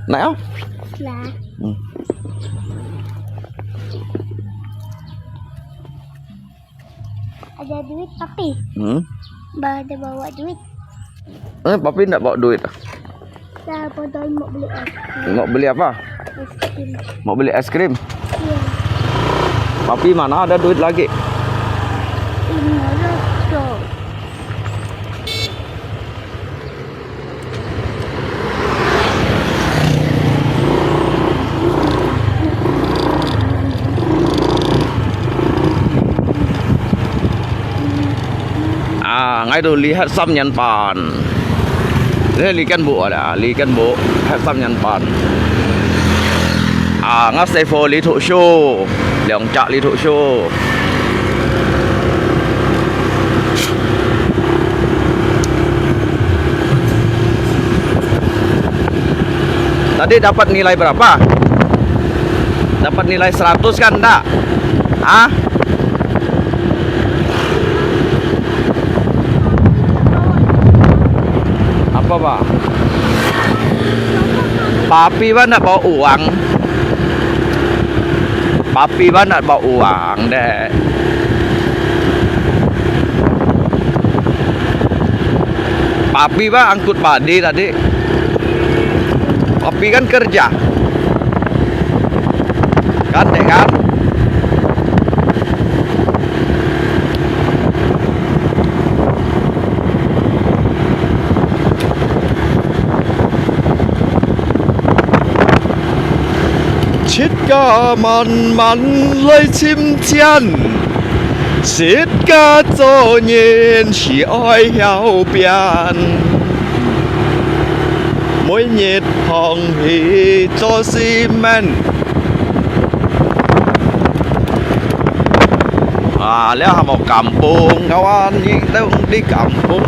Neo Ada duit papi ada bawa duit papi nggak bawa duit saya padahal mau beli es krim. Mau beli apa? Es krim. Mau beli es krim? Iya. Papi mana ada duit lagi? Ini ada tuh. Ngay tu lihat sam nyan pan. Ini ikan bu ada, ikan bu, sam nyan pan. Ngắt xe phô lý thụ show, lượng chạ lý thụ show. Tadi dapat nilai berapa? Dapat nilai 100 kan enggak? Hah? Apa pak? Papi pak nak bawa uang. Papi pak nak bawa uang deh. Papi pak angkut padi tadi. Papi kan kerja. Kan deh kan? Chết ca mặn mặn lấy chim chien, chết ca cho nhiên chỉ oi heo biển, mỗi nhiệt hồng hì cho xi men. Leo một kampung kawan, kita di kampung.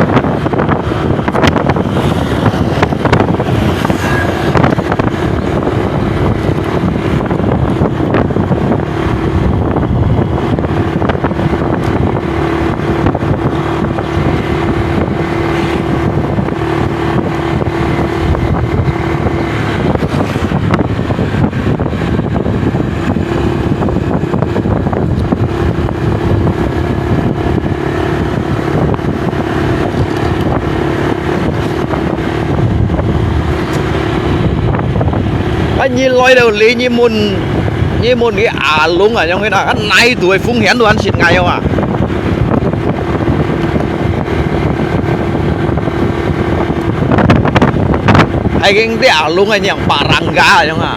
Nhìn lôi đầu lý như môn cái lúng ở trong cái nào này tuổi phung hén đồ ăn xịt ngày không à? Hay cái lúng này nhàng parang gà ở trong à?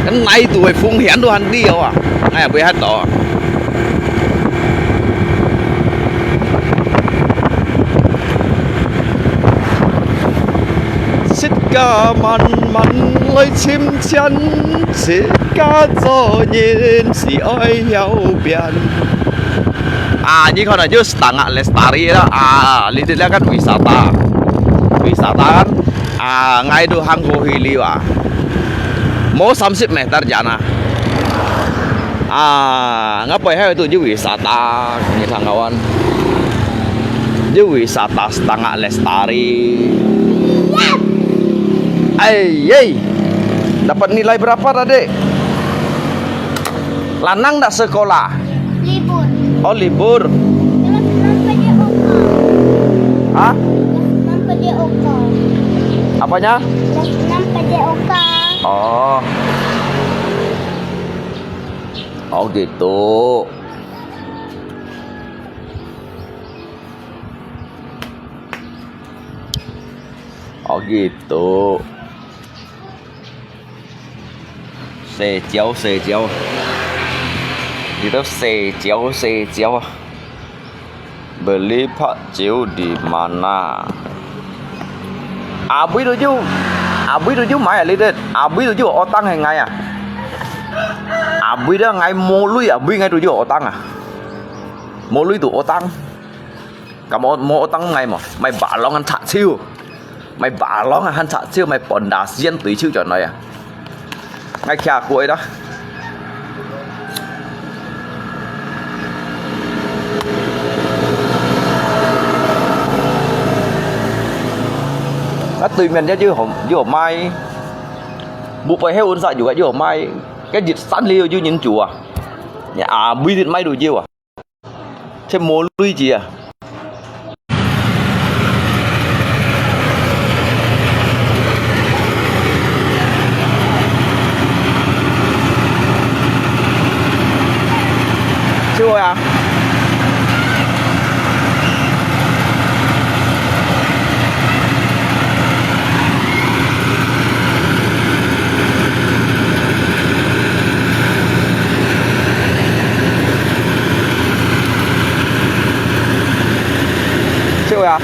Cái này tuổi phung hén đồ ăn đi không à? Ngay ở bên hát đó. Chết ca mặn mặn lấy chim chăn, chết ca cho nhìn si oi heo biển. Ini kan aja setengah lestari lah. Lihatlah kan wisata kan. Ngay itu Hanggu Hili wah. Mau 30 meter jana. Ngapain itu juga wisata ini kawan. Juga wisata setengah lestari. Dapat nilai berapa tadi? Lanang ndak sekolah? Libur. Oh libur. Hah? Apanya? Oh. Oh gitu. Oh gitu. Sejauh itu sejauh beli pakcik di mana? Abi tuju mai lihat. Abi tuju otang hay ngay à? Abi đó ngay mua lui abi ngay tuju otang à? Mua lui tu otang. Kamu mau otang ngay mà? Mày bảo long ăn thả siêu. Mày bảo long ăn thả siêu mày bòn đá xiên tùy chữ chọn này à? Ngay kia cuối đó. Tùy mình chứ hôm mai buộc phải heo sa juga hôm mai cái dịch sẵn liêu chứ nhìn chùa bi thịt may đồ chiêu à thêm mồ lui gì à chưa rồi à siêu ya?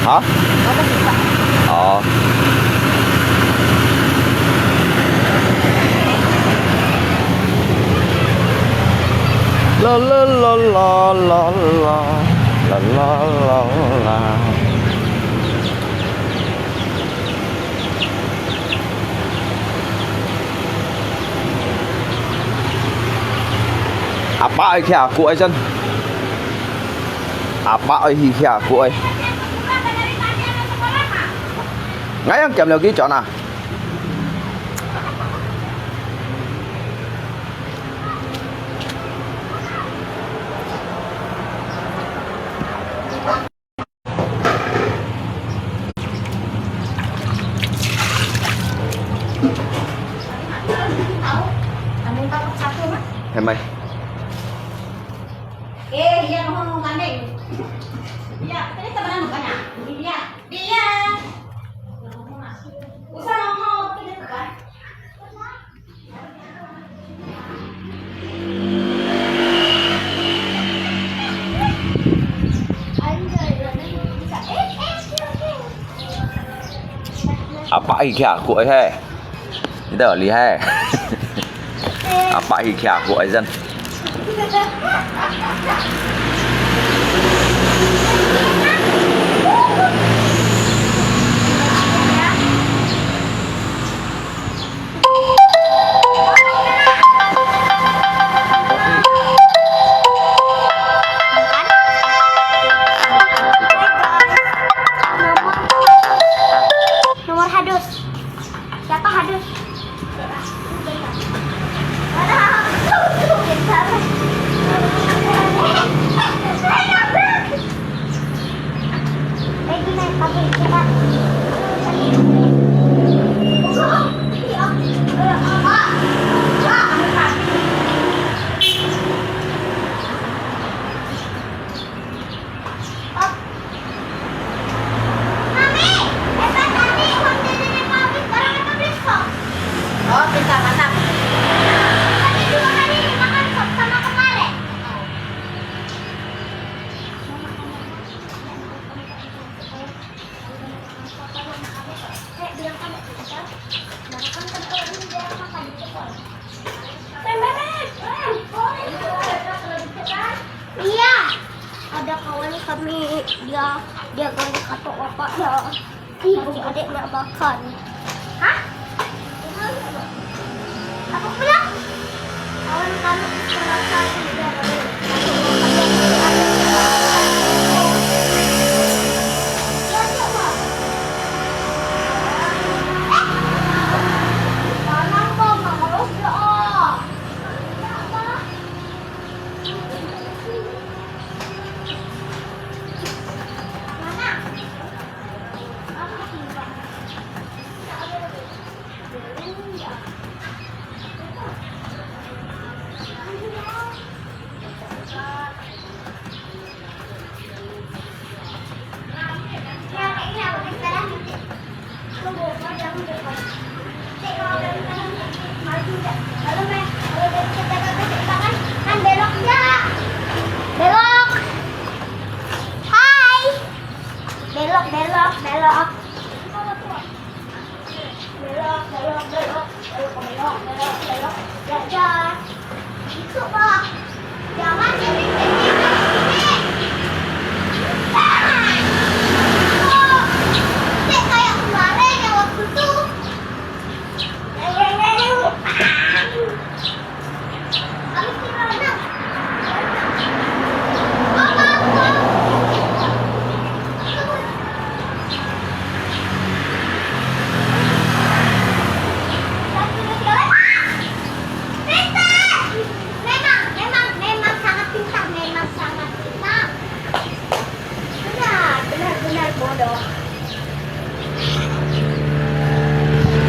Hả? Ờ. La la la la la la la la la la. Apa ai kia aku ai chân? Apa ai hi kia aku ai? Ngay yang kèm lagi chọn à? Em ơi. Dia mau ngandeng. Dia, tadi temenan bukannya? Dia. Usah ngomong tidak kan? Apa ai kia aku ai he? Itu ở lý he. Apa ai kia aku ai dân? Nomor hadus. Siapa hadus? Oh, pintar, mantap. Tadi 2 hari makan sop sama kemarin. Bilang kamu pintar. Makan tentu ini dia makan di sekolah. Iya, ada kawan kami dia ganggu kata bapaknya. Si adiknya makan. Hah? Apa bilang? Kawan kami selesai dia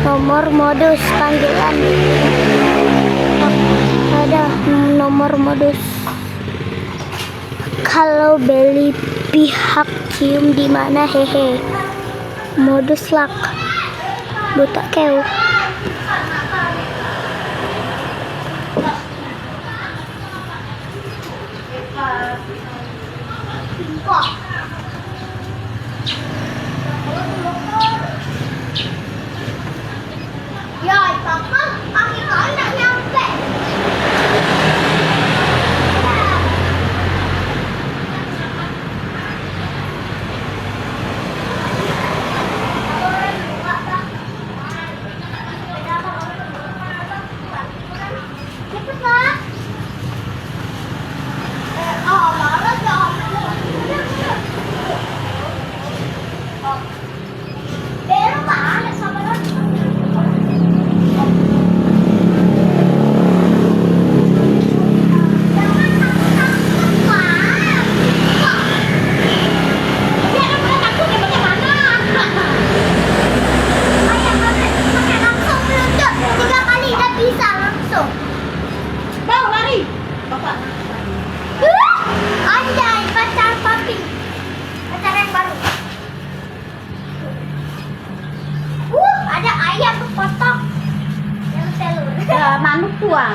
nomor modus panggilan. Ada nomor modus. Kalau beli pihak cium di mana hehe. Modus lak. Buta keu. Kok? Ya, papa, kaki kau nak nyampe. Cepet lah. Marah jangan. Pero mana sama Anjay, pacar papi. Pacar yang baru. Ada ayam potong. Yang telur. Manuk tua,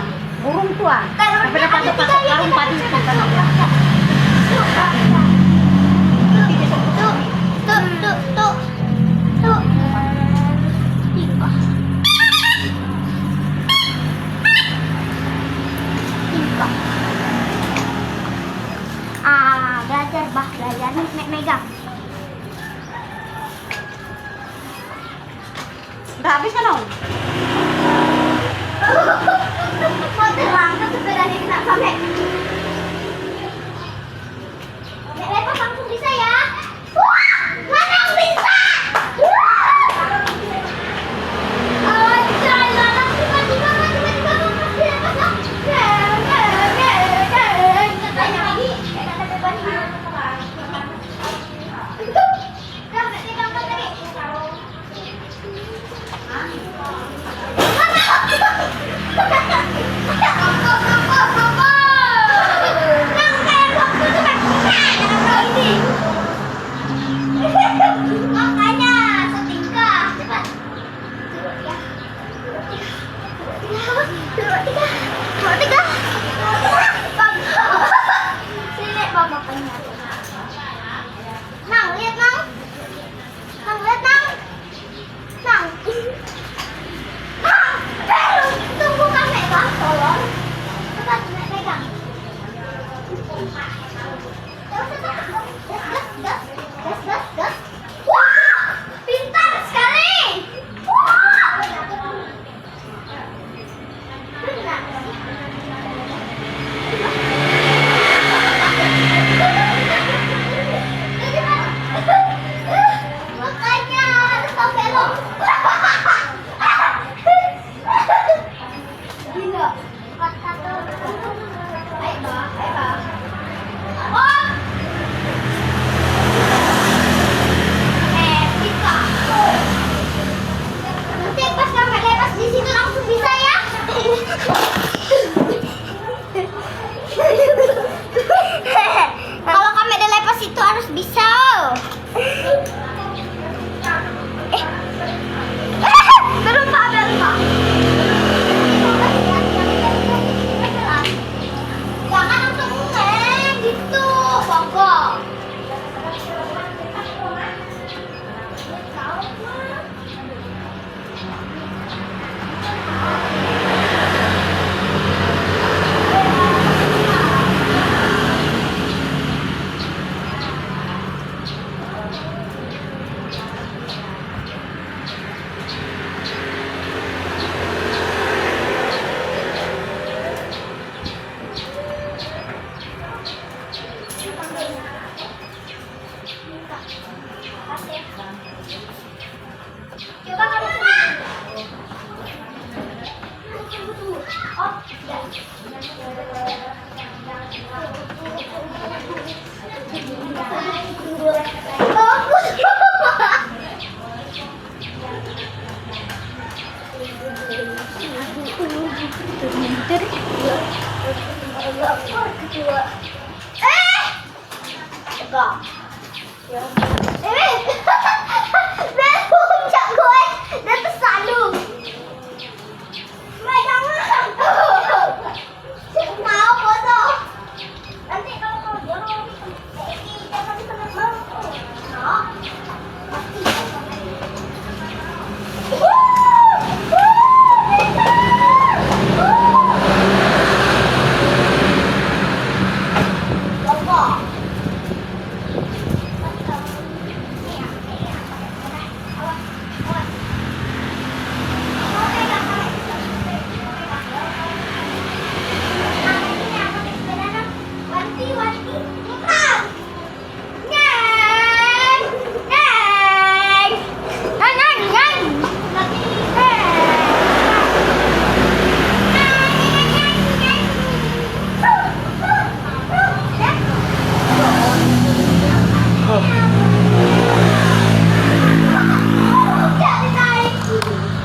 burung tua. Telurnya Tapi dapat ada tiga ya, karung padi kita- bukan apa. Tuh. Belajar nih, megang. Udah habis kan om? Mau terangkat sepedanya kena sampai. Lepas langsung bisa ya. Wah, mana yang bisa? Makanya setingkah cepat. Dua, tiga. Sini bawa bapaknya. Nang, lihat nang. Nang. Tunggu kami kan, tolong. Cepat pegang. Gas. Wah, pintar sekali. Wah. Benar. Makanya harus tahu belok. Gila. Ayo, Bang. Oh. Bisa. Nanti pas kamu lepas di situ langsung bisa ya. Kalau kamu ada lepas itu harus bisa. Belum Pak. Jangan langsung gitu, pokok. Coba kamu puncak gue dan tersalu. Mau foto? Nanti kalau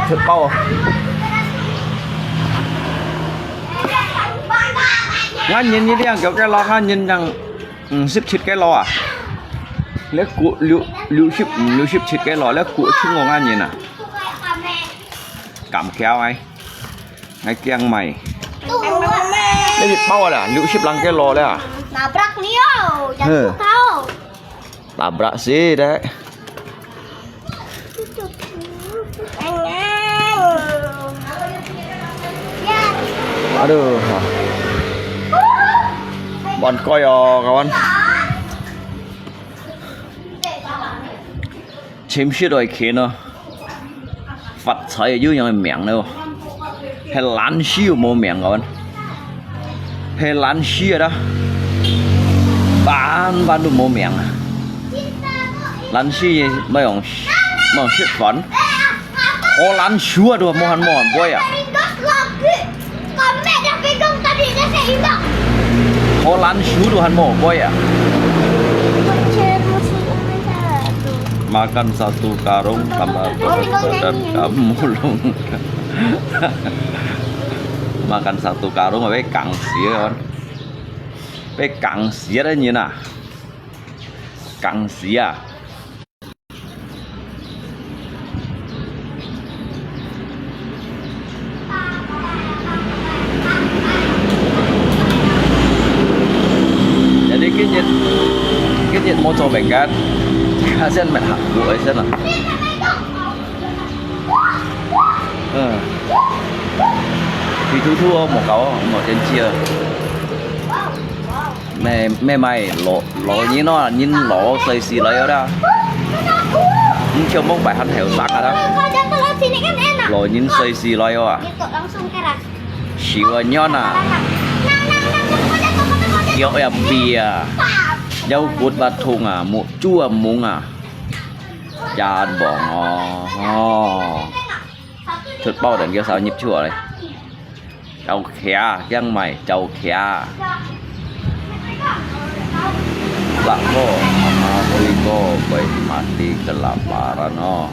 thịt bao ngan nhìn như thế kiểu cái lo ngan nhìn rằng ship thịt cái lo à lấy cụ lưu ship thịt cái lo lấy cụ chứ ngon ngan nhìn à cảm kéo ai ngay kiang mày lấy thịt bao à lưu ship lăng cái lo đấy à Nabrak nih yo, jangan tahu. tabrak sih deh aduh bọn coi kawan chim sữa đôi kia nó phát财ở dưới yang miệng đâu hay lán xíu mua miệng kawan hay lán xíu đó bán được mua miệng lán xíu mấy ông shit phấn oh lán xíu được mua hắn boy à Komek yang pegang tadi dah seimbang. oh lán xíu được hắn boy à makan satu karung tambah dan kamu mulung makan satu karung với cặn xía con với cặn xía đấy như nào cặn xía à jadi cái nhiệt mô tô bệnh cát sen mệt hả bụi sen à thì thu một cậu một trên chia mày lộ như nó nhìn lộ xây xì lấy đó nhưng chưa mong bài hắn hiểu sắc ở đó lộ nhìn xây xì lấy à xíu nhon à kiểu em bia dâu cút bát thùng à một chua muống à jàn bỏng thịt bao đến kia sao nhịp chua đây châu khé giang mày châu khé lạ cô bôi cô bôi mati kelaparan no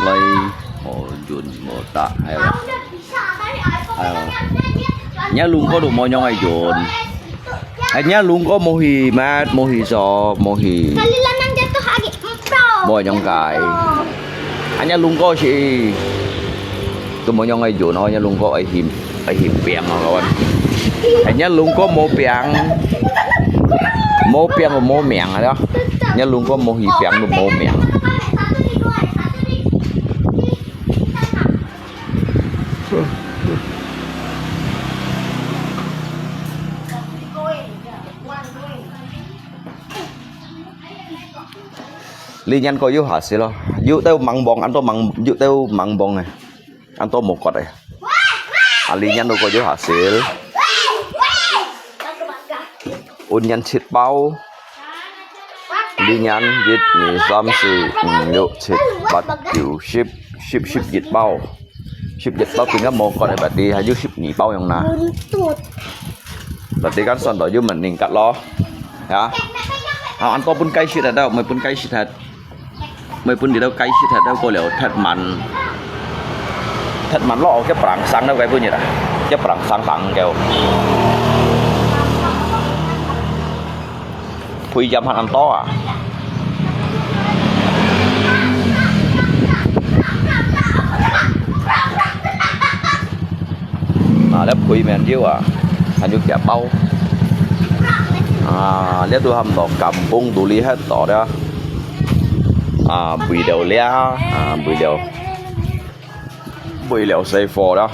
lấy Jun một tạ hay là nhá luôn có đủ mồi nhong hay Jun hay nhá luôn có mô hì mát mô hì giò mô hì mồi nhong cài anh nhá luôn có chị tôi mồi nhong hay Jun thôi nhá luôn có ai hiểm bèn mà các bạn anh nhá luôn có mô bèn và mô miệng rồi đó nhá luôn có mô hì bèn và mô miệng Li nhanh coi vô hả xí lo vô tao măng bông anh tôi măng vô tao măng bông này anh tôi một cọt này li nhanh đâu coi vô hả xí un nhanh thịt bao li nhanh vịt mì xăm xì nhậu thịt bát kiểu ship vịt bao tinggal mau cọt này berarti haju ship mì bao yang na berarti kan son đó vô mình meningkat lo ya anh tôi pun kai shit ada mai pun kai shit had mày pun đi đâu cây shit thật đâu cô liệu thật mặn lọ cái prang sang đâu cái punya dah cái prang sang tang kêu pui jam han to à lép pui men jiu à anh juga bau lihat tu ham to kampung tu lihat to dah bùi đèo lea bùi đèo xây phò đó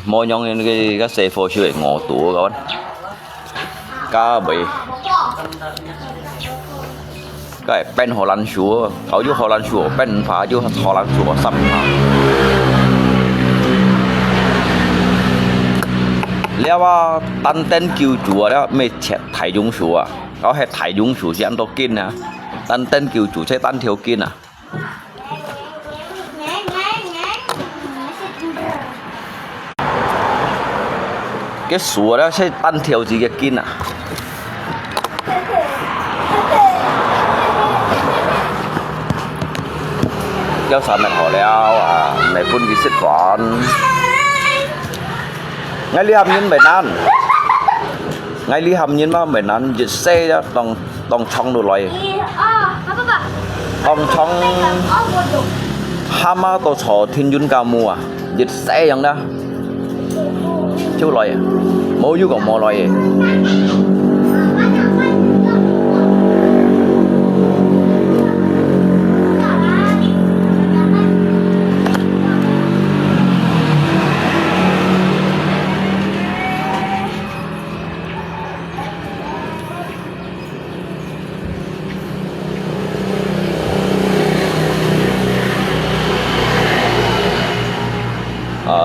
mỗi nhông cái xây phò chơi ngõ tủ các bạn cá bị cái pen Hồ Lan chúaเขาอยู่Hồ Lan chúa pen pháอยู่Hồ Lan chúa sắmเรียกว่าตั้นเต้นกิวจัวแล้วไม่ใช่ไถยุงชัวเขาให้ไถยุงชัวที่อันโตกินนะตั้นเต้นกิวจัวใช้ตั้นเทียวกินอ่ะ cái sủa đó sẽ tan theo gì cái kín à giao sản mẹ họ leo à mẹ phun cái xịt còn ngay li hầm nhân mẹ nan ngay li hầm nhân mà mẹ nan dịch xe đó tòng trong đồ loài tòng trong hama tổ sò thiên duyên cao mùa dịch xe vậy đó chú loài mỗi chú còn mỗi loài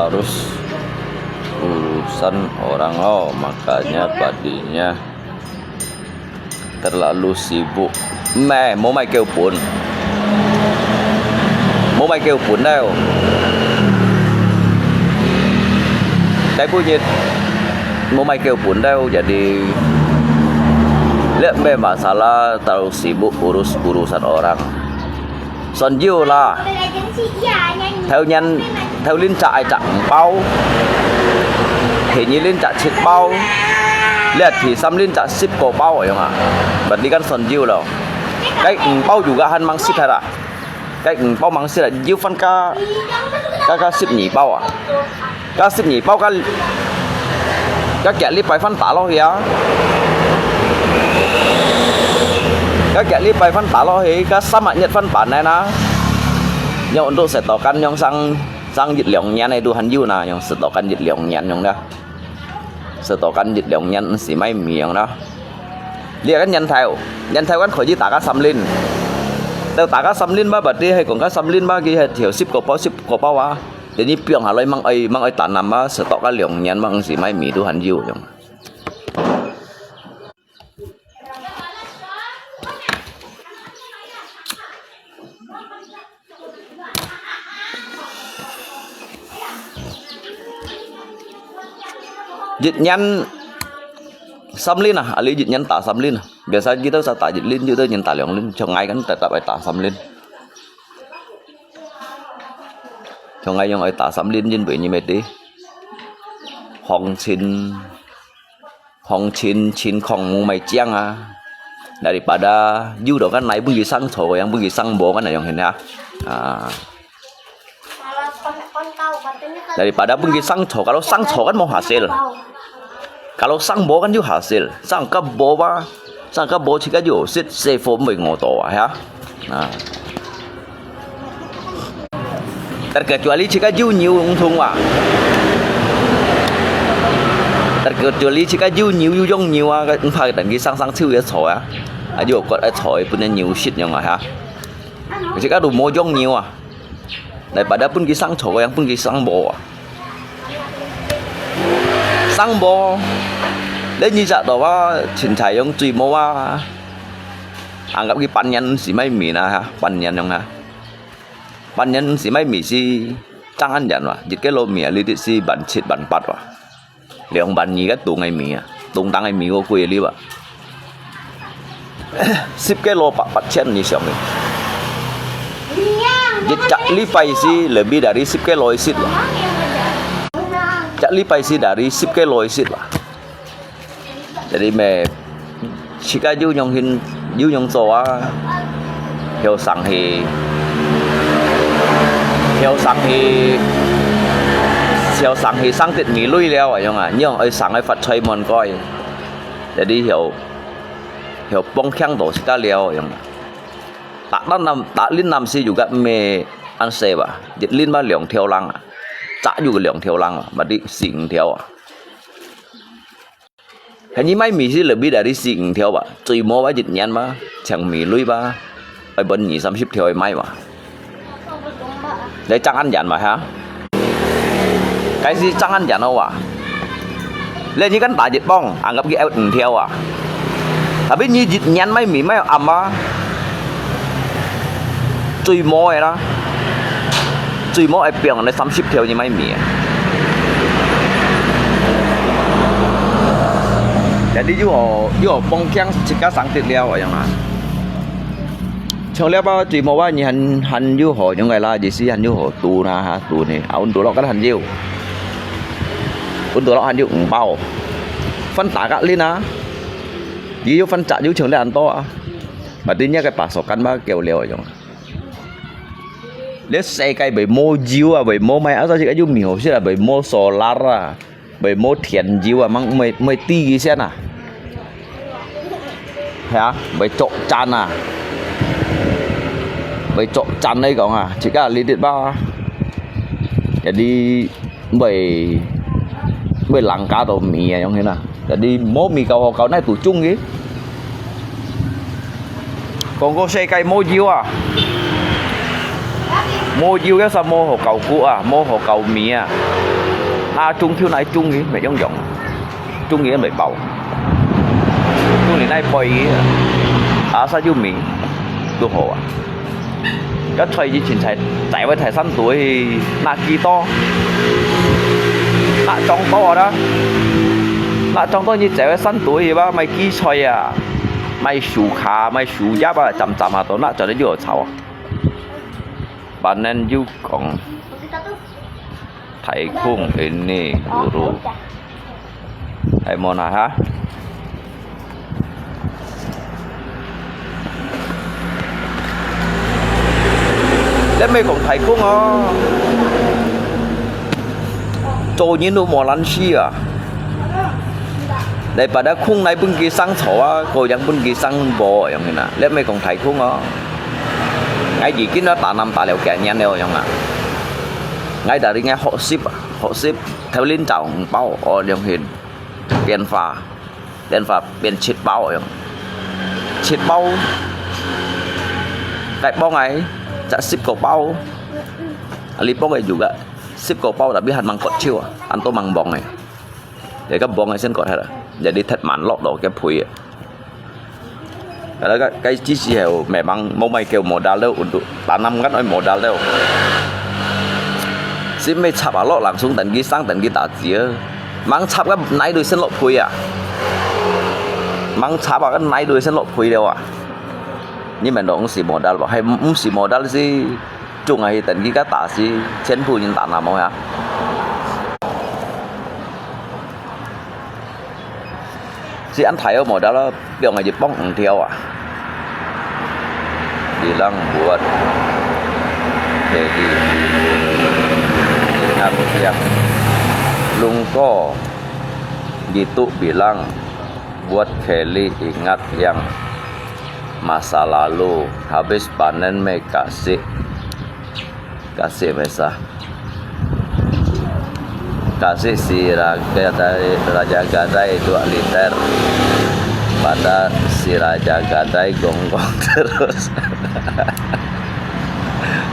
harus urusan orang makanya padinya terlalu sibuk mau mày kêu buồn đâu cái bunyi mau mày kêu buồn đâu jadi lihat masalah terlalu sibuk urus urusan orang son diêu là theo liên trại chặng bao thì như liên trại chết bao lihat thì xăm liên trại ship cổ bao rồi không ạ berarti kan son diêu loh cái bao juga han mang ship hả cái bao mang ship là diêu phân ca ship nhỉ bao à ca ship nhỉ bao các kẻ li phải phân tả lo kìa các kẻ li phải phân tả lo thì các sama nhận phân bản này na nhưng untuk setokan yang sang dịch lượng nhan này tu hành du nào yang setokan dịch lượng nhan yang đó setokan dịch lượng nhan xí mấy miệng đó dia kan nhân theo kan khỏi chỉ tả các xăm linh tao tả các xăm linh ba bật đi hay còn các xăm linh ba kia thiểu ship cổ bao à để đi piang hà lôi mang ai tả nằm á setokan lượng nhan mang xí mấy mì tu hành du yang dịch nhân xăm linh à ali dịch nhân tả xăm linh à biasa kita saya tả dịch linh kita nhân tả lượng linh cho ngay kan tetap ai tả xăm linh cho ngay yang ai tả xăm linh nhân bởi như mệt đi hong chin khong mu mai chiang à daripada you do kan naik bunyi sang cho yang bunyi sang bo kan yang ini ya daripada bunyi sang cho kalau sang cho kan mau hasil kalau sang bo kan juga hasil sang ke bo jika juga sit form mengotor ya nah terkecuali jika you new untung wah terkecuali jika you new yong new ah phải等cái sang chiu ya cho ya juga kot cho punya new shit yang ah jika du mo yong new ah daripada pun cái sang cho yang pun cái sang bo sang bo đấy như vậy đó trình thầy ông tùy mô anggap cái pan nhân xí mấy mì na ha pan nhân không ha pan nhân xí mấy mì xí trang ăn nhận mà dịch cái lô mì li tị xí bản chết bản bát mà liệu bản gì cái tụng ngày mì tụng tăng ngày mì có quê li vậy ship cái lô bát chen như sao mình dịch chặt li phải xí lebih dari ship cái lô xít mà chặt li phải xí dari ship cái lô xít mà jadi mẹ jika du nhung so hiểu sang thì sang tiện nghỉ lui leo ở trong nhưng ở sang ấy phát chơi mòn coi jadi hiểu bong khang tổ jika leo ở trong tak lin nam si juga me anse ba dịch lin ba liang theo lăng chả juga liang theo lăng mà đi xỉn theo hanya mấy mì sih lebih dari xỉn theo ba tùy mua ba dịch nhăn ba chẳng mì lui ba ở bên nhị 30 theo mấy mà để chẳng ăn dặn mà hả cái gì chẳng ăn dặn đâu à lên như cái tả dịch bong anggap cái eo theo à tapi như dịch nhăn mấy mì mấy ẩm á tùy mua vậy đó tùy mua ai biển này 30 theo như mấy mì Jadi yo bong kiang jika sangtit liao yang ah. Trong liao bao chỉ một bao nhiêu hành yêu hồ những ngày là gì xí hành yêu hồ tu na ha tu này ôn tu lo cái hành yêu ôn tu lo hành yêu bao phân tả cả lên á yêu phân trả yêu trường đại ăn to mà tuy nhiên cái pasokan ba kêu liao yang nếu xe cái bởi mô diêu à bởi mô mày áo ra chỉ cái yêu miểu chứ là bởi mô solar à bởi mô thiền diêu à mang mày ti gì xem à hả bởi trộn chan à bởi trộn chan đây còn à chỉ cả lý điện ba jadi bởi lăng cá đồ mì à giống thế nào jadi mô mì cầu này tủ chung ấy còn có xe cây mô diêu à mô diêu cái sao mô hồ cầu cũ à mô hồ cầu mì à chung thiếu này chung nghĩ mày giống giọng chung nghĩ mày bầu chung này bồi sao yêu mì đồ hồ à cái thời gì chuyển chạy với thầy săn tuổi thì là kỳ to là trong to đó là trong to như chạy với săn tuổi thì ba mày kỳ xoay à mày sủ khá mày sủ giáp à chậm chậm à tôi là cho đến giờ cháu bạn nên yêu còn thầy khung ini guru thầy Mona ha Let me còn thầy khung á cho những đồ mò lăn xì à để bà đã khung này bưng kia sang thổ á cô đang bưng kia sang bò vậy nè let me còn thầy khung á ngay gì cái nó tạ năm tạ liệu kẹt nhanh đâu vậy nè ngay tại đi nghe họ ship theo liên trọng bao ở đường hiền đèn pha biển chít bao rồi chít bao cái bao nàyจะ10 กว่าเป้าali bao này juga 10 กว่าเป้าtapi han mang kot chiu anto mang bong này để các bong này sen kot hết rồi jadi thật mặn lọt đồ cái phùi đó cái chi heo mẹ bằng mau mày kêu modal đâu untuk tanam kan oi modal đâu si mày chắp à lọt langsung tận ghi sang tận ghi tạ chia mang chắp cái nãy đuôi sen lọt phùi à mang chắp cái nãy đuôi sen lọt phùi đâu à nhưng mà nó cũng xì modal bảo hay không xì modal gì chung hay tận ghi cái tạ gì chén phùi nhưng tạ nào mau hả si anh thấy ở modal đó điều ngày dịch bóng theo à bilang buat jadi ingat yang Lungko gitu bilang buat Kelly ingat yang masa lalu habis panen me kasih mesa kasih si Raja Gadai 2 liter pada si Raja Gadai gonggong terus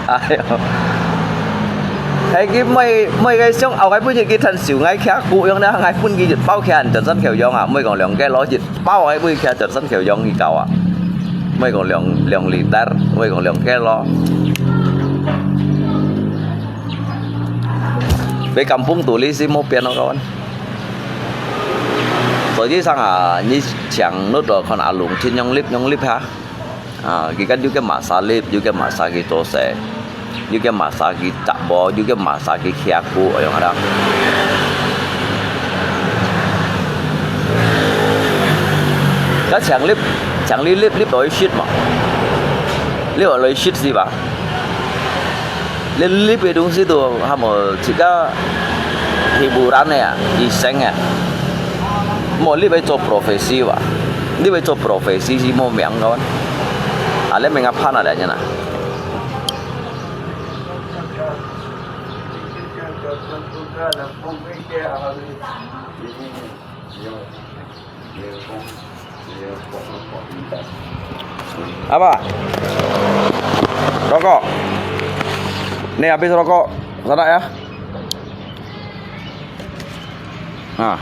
ayo hay cái mày cái xong ở cái bữa cái thần xỉu ngay khác cụ yang đó ngay phun cái dịch bao khen trần sân khều dòng à mày còn lượng cái ló dịch bao cái bữa khen trần sân khều dòng gì cầu à mày còn lượng liter mày còn lượng cái ló về kampung tulis si mau piano kawan rồi chứ sang à như chẳng nốt rồi còn lùng trên nhông clip ha cái kan juga masalip juga masaki tose juga masaki cakbo juga masaki kiaku yang ada các chẳng clip đối shit mà clip ở lấy shit gì bà lên clip về đúng gì tuh hamo jika hiburan ya iseng ya mau clip itu profesi bà clip itu profesi sih mau miang kawan ale mengapan adanya nah apa rokok nih habis rokok sana ya nah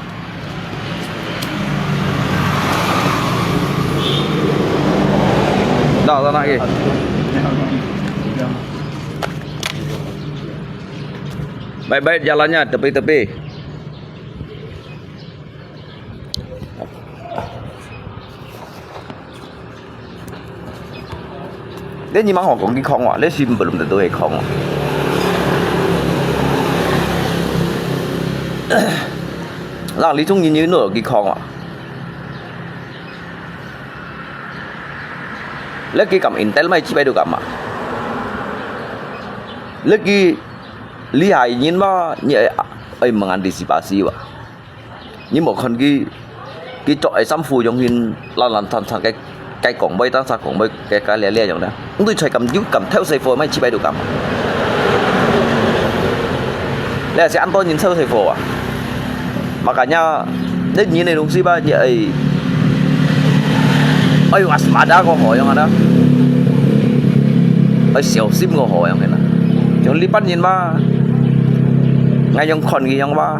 dah sana lagi baik-baik jalannya tepi-tepi Đấy như mà họ còn cái con à, lấy sim belum tentu hay con. Rằng lý trung như nữa cái con à. Lấy cái cầm Intel mai chỉ bay được cầm à. Lấy cái lý hại nhìn mà như ấy mengantisipasi wa. Nhưng một con cái trọi xăm phù trong hình là thằng cái cổng bay tăng sang cổng bay cái lẻ giống đó. Tôi chạy cầm theo xe phô mai chỉ bay được cầm. Đây sẽ ăn tôi nhìn theo xe phô à. Makanya đấy nhìn này đúng gì ba vậy. Ôi waspada kau hỏi yang ada. Ôi siêu sim kau hỏi yang kena. Jangan lipat nhìn ba. Ngay yang con gì yang ba.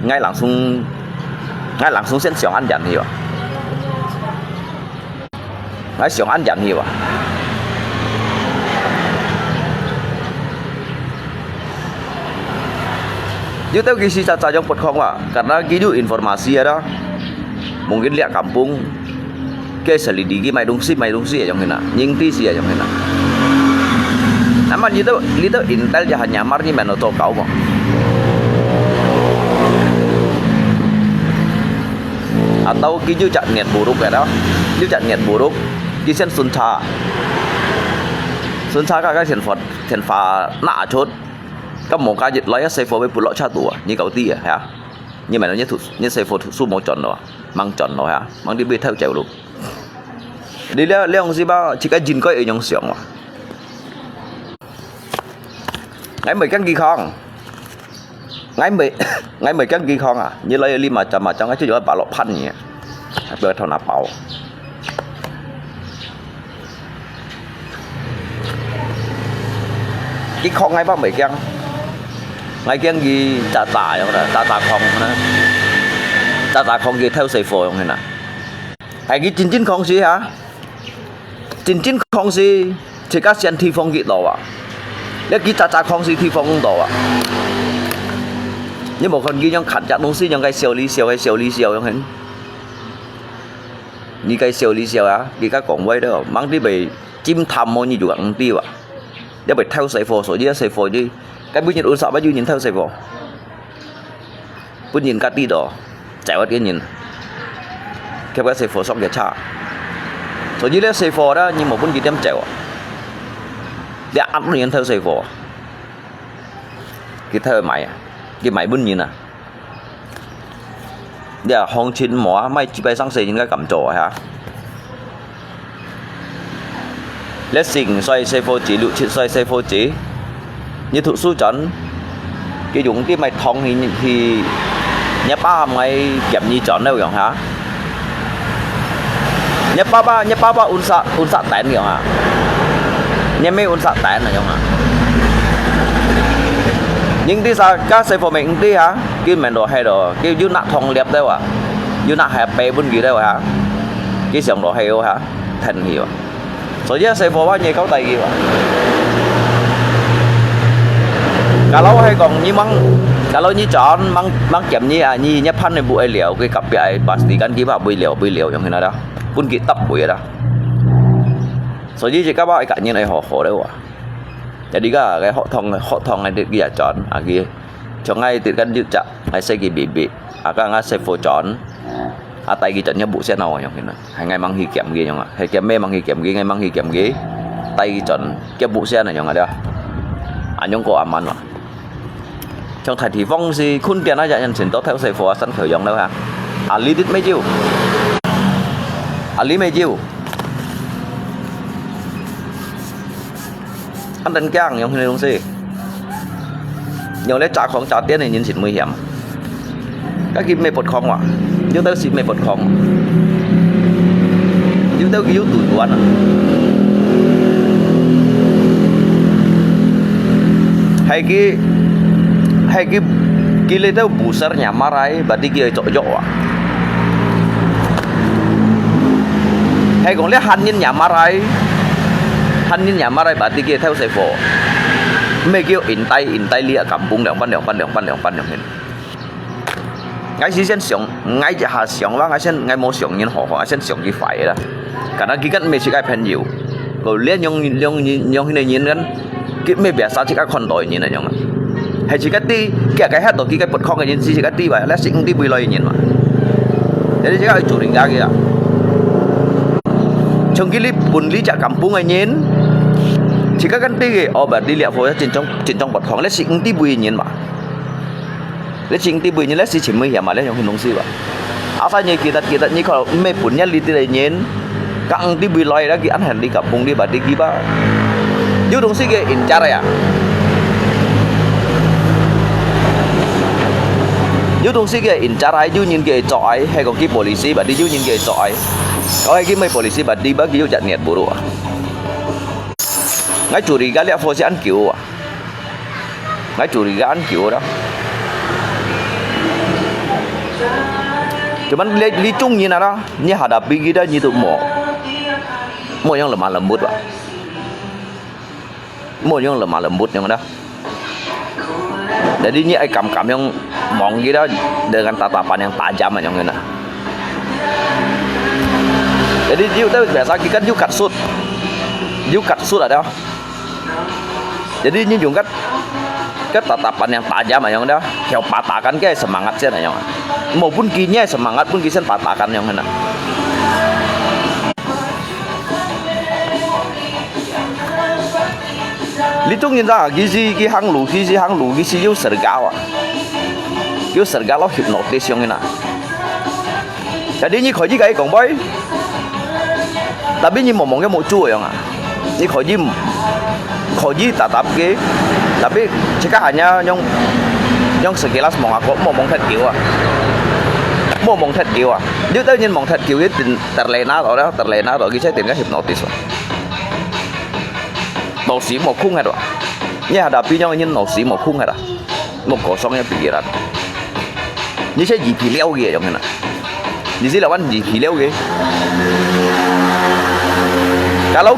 Ngay langsung sen siang ăn dặn nhiều. Ngay siang ăn dặn nhiều à. Jadi tahu kisi saja yang pot kong wa, karena gitu informasi ada. Mungkin lihat kampung, ke selidiki mai dungsi yang kena, nyingti sih yang kena. Namun itu Intel jahat nyamar ni mana tahu kau kok. Atau kiju cak niat buruk ya dah, kiju cak niat buruk, kisen sunca kakak sen fa nak chốt. Các món cá dịch lấy xe phô với bút lọ cha tủ như cậu ti à hả? Nhưng mà nó nhất xe phô su một tròn rồi, mang tròn rồi hả? Mang đi bê theo chèo luôn. Đi leo gì ba chỉ cái gìn coi ở trong xưởng mà. Ngày mấy căn ghi không? Ngày mấy căn ghi không à? Như lấy li mà trong cái chỗ đó bảo lọ pan nhỉ? Bây giờ nạp bảo. Cái không ngay ba mấy căn. Ngay cái gì trả tải không nè, trả không nè, trả không gì theo sợi phổi không nè, hay cái chín không gì hả, chín không gì chỉ các sen thi phong gì đó à, nếu cái trả không gì thi phong không đó à, nhưng một con kia trong khẩn chặt东西trong cái siêu lý trong hình, như cái siêu lý á, cái các cổng quay đó, mang đi về chim thầm môi như chủ ăn tiêu à, để phải theo sợi phổi sợi dây sợi phổi đi. Cái bữa nhìn ôn sợ bao nhiêu nhìn theo xe vò, bữa nhìn cắt đi đó, chạy qua cái nhìn, theo cái xe vò xong để trả, rồi như là xe vò đó nhưng mà bữa nhìn đem chạy, để ăn nhìn theo xe vò, cái máy bữa nhìn à, để hong chín mỏ mai chỉ bay sang xe những cái cầm trò hả, lấy xình xoay xe vò chỉ lụi chuyện xoay xe vò chỉ. Như thụ su chọn cái dùng cái mày thong thì nhà ba mày kiểm như chọn đâu vậy hả? Nhà ba un sạ tén vậy hả? Nhà mấy un sạ tén này hả? Nhưng tí sao các xe phổ mình tí hả? Cái mình đồ hay đồ cái dư nặng thong liệp đâu à? Dư nặng hẹp bè bên gì đâu hả? Cái sòng đồ hay hả? Thành hiểu. Rồi chứ xe phổ bao nhiêu câu tay gì vậy? Kalau hay còn như kalau như chọn mang chậm như như nhấp pan này bụi liều cái cặp vậy pastikan kita bụi liều yang mana dah pun kita bụi dah. So jadi jika bawa ikan như này họ đấy à. Jadi cái họ thong này dia chọn kia cho ngay từ kan chặt ngay xây cái bị ngay xây phô chọn tay cái chọn nhấp bụi xe nào yang mana hay ngay mang hi kiểm kia yang hay kiểm mê mang hi kiểm kia ngay mang hi kiểm kia tay cái chọn cái bụi xe này yang ada anh có aman mà. Trong thời thì vong gì khuôn tiền nó dạy nhân sinh tốt theo xe phổ sẵn khởi dòng đâu hả? Lý đít mấy chiêu? Lý mấy chiêu? Anh đánh kang giống như đúng gì? Nhiều lấy trả khoản trả tiền này nhân sinh nguy hiểm. Các cái mê bột không ạ? Chúng ta xịt mê bột không. Chúng ta yếu tủi của anh ạ. Hay cái lấy tao busar nyamar ai berarti kia cocok à? Hay còn lấy han nhìn nyamar ai berarti kia theo xe phổ. Mấy kêu in tay lia kampung đèo pan hình. Ngay si sen xiong, ngay hạ xiong và ngay sen ngay mô xiong nhìn họ ngay sen xiong gì phải đó. Karena kita mesti kai pen nhiều. kau lihat yang ini kan kita biasa jika kontoi ini nanya nggak hay jika ti cái hết rồi cái bật kho cái nhìn jika ti vậy là sinh ti bùi lôi nhìn mà jadi jika curiga gitu trong cái bun lý chả kampung ấy nhìn jika kan ti oh berarti lihat foto trên trong bật kho là sinh ti bùi nhìn mà là sinh ti bùi nhìn là si chỉ mới hiểu mà là yang hình sư vậy asalnya kita ni kalau me punya li ti nhìn kang ti bùi lôi đó cái anh hành đi kampung đi berarti kita Yu dong sih incar ya. Yu dong sih incar ai yu nhìn cái chọi hay còn cái polisi berarti yu nhìn cái chọi. Kalau cái mấy polisi berarti bagi yu jangan niat buruk. Ngai curiga lihat polisi an cứu à. Ngai curiga an cứu đó. Cuman li chung như nào đó, như hadapi kita như tu mau yang lemah lembut lah. Mau yang lemah lembut yang ada. Jadi ini kam-kam yang mong kita dengan tatapan yang tajam yang mana. Jadi dia tu biasa kita juga cut shoot ada. Jadi ini juga cái tatapan yang tajam yang ada, kau patahkan ke semangat sih yang. Maupun kinya semangat pun kita patahkan yang mana. Lý trung nhìn ra cái hang lũ cái yêu sở gạo nó hypnotis yang ini. Jadi ni khỏi cái còn boy, tapi ni ngomong cái một chua yang ah, ni khỏi tatap cái, tapi jika hanya yang sekilas ngomong thật kiểu ah, ngomong thật kiểu ah, nếu tự nhiên ngomong thật kiểu itu terlena rồi cái tiền cái hypnotis. Nổ xí một khung hay rồi, như hadapi nhau như nổ xí một khung hay rồi, một kosong yang pikiran. Như saya gì phi leo gitu yang mana? Di sini lawan gì phi leo gitu. Kalau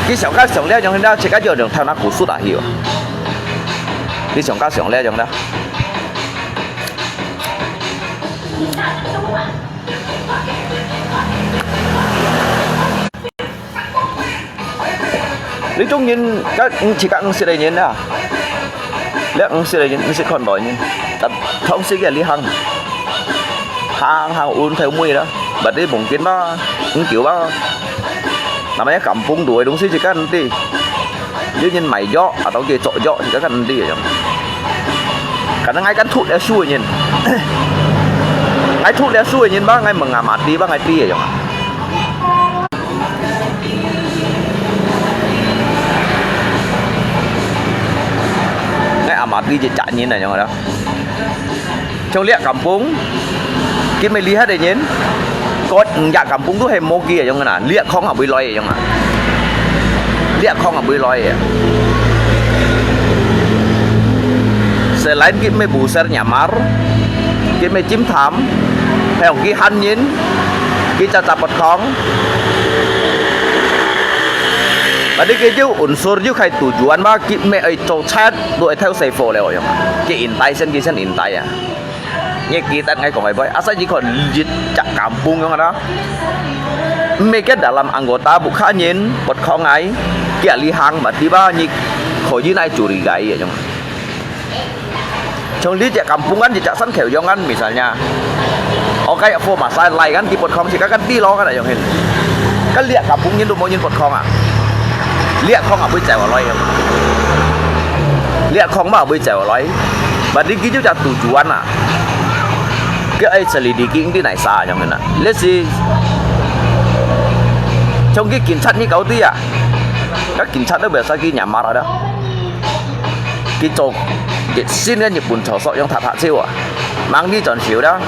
cái sòng leo yang mana, cakap je orang tahu nak khusus dah hiu. Cái sòng leo yang mana? Lý trung nhìn các chỉ các ông sẽ đây nhìn à, lẽ ông sẽ đây nhìn ông sẽ còn đòi nhìn, tập thông sẽ cái lý hằng uốn theo mui đó, bật đi bùng kiến đó, những kiểu đó, namanya kampung đuổi đúng sih chỉ các anh đi, như nhìn mày gió, atau kia trội gió thì các anh đi rồi, karena ngay kan thụt lẽ xuôi nhìn, ngay thụt lẽ xuôi nhìn ba ngay mừng ngả mặt đi ba ngay đi rồi. Amat di jejak nyin yang ada. Trong lihat kampung, kita melihat ada nyin. Kau jak kampung tu hay mogi yang mana? Lihat kau ngah boleh yang mana? Lihat kau ngah boleh. Selain kita busar nyamar, kita chim tham, hay orang kita han nyin, kita dapat kong. Jadi kita unsur juga kayak tujuan bah kita mai coba chat dua tahu safe leo yang kita intai sen kita intai ya. Ni kita ngai kong boy. Asal jika jak kampung yang ada, mereka dalam anggota bukan yin buat kong ngai, kita lihang berarti bah ni kau je nai curigai ya yang. Trong jak kampung kan jak san kau yang kan misalnya, oke aku masalah lain kan kita buat kong sih kan ti lo kan yang ini. Kan lihat kampung ni tu mau yin buat kong ah. Lihat kong ở bên trái lối, lihat kong ở bên trái lối, và đi kí cho tujuan à, cái ấy xử lý đi kí cái này xa như thế nào, let's see, trong cái cảnh sát như cậu tí à, các cảnh sát đó bây giờ cái nhà mar ở đó, cái chỗ cái xin cái Nhật Bản chỗ sọ trong thạch siêu à, mang đi chọn xíu đó,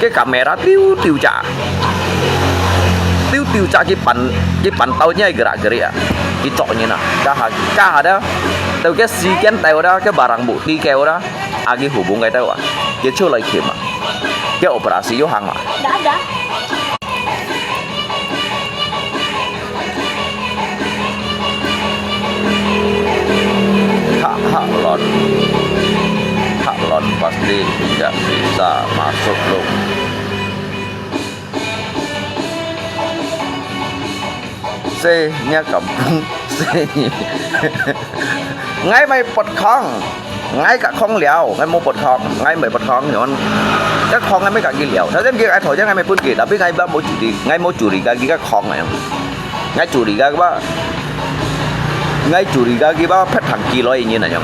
cái camera tiêu trả. Tiêu trả cái bàn tàu nya gerak-gerik ya, cái coknya nah, kah ada, tahu cái sekian tahu ada, cái barang bukti kau ada, agi hubung cái tahu, cái chỗ lagi kema, cái operasi yo hang ah. Ada. Hak lon pasti tidak bisa masuk loh. C-nya kampung C. Ngay mày bật khong, ngay cả không liao, ngay mua bật khong, ngay mày bật khong thì các khong ngay mấy cả cái liao. Thế nên kia ai thổi chứ ngay mày phun kì, tapi ngay ba mau chủ đi cái khong này, ngay chủ đi cái ba, ngay chủ đi cái ba phết thằng kỳ lôi như này nhá.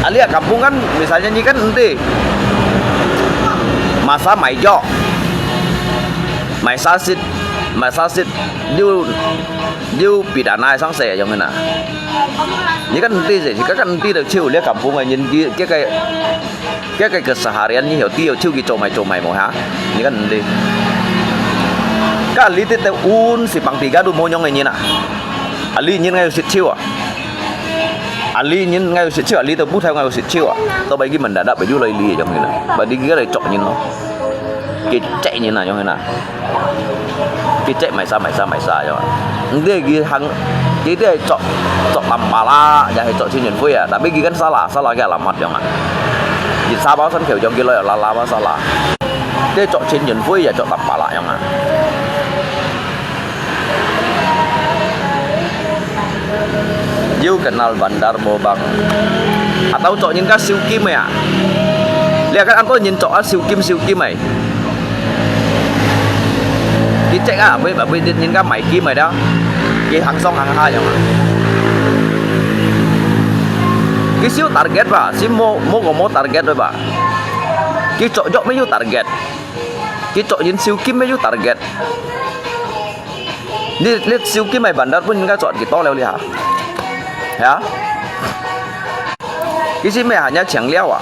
Alia kampung kan misalnya ini kan nanti masa maijo, maisasit, you pidana sang sẻ giống như nào. Ini kan nanti sih, jika kan nanti được chiêu lihat kampung này nhìn cái keseharian như hiểu tiêu chiêu cái trộm mày mau hả? Ini kan nanti. Cái lý tết un si bằng tiga du mau nyong này như nào? Ali nhìn ngay sit chiêu à? Ali nhìn ngay sit chiêu, Ali tao bút theo ngay sit chiêu à? Tao bây giờ mình đã phải du lời lì giống như này, và đi cái này chọn như nó, cái chạy như nào giống như nào? Cái chạy mày sao cho nanti cái hàng cái này chọn làm bà la ya chọn trên nhận vui à tapi cái kan salah cái alamat yang di Sabah kan kiểu trong cái lời là salah dia chọn trên nhận vui ya chọn làm bà la yang you kenal Bandar Bobang atau chọn những cái siêu kim ya lihat kan anto nhìn chọn siêu kim này cái chạy à với những cái máy kim này đó cái hàng song hàng hai chẳng cái siêu target ba si mau target rồi ba cái chỗ mấy nhiêu target cái chỗ những siêu kim mấy nhiêu target lihat siêu kim này Bandar pun những cái chọn cái to leo hả hả cái gì mày hanya chẳng leo à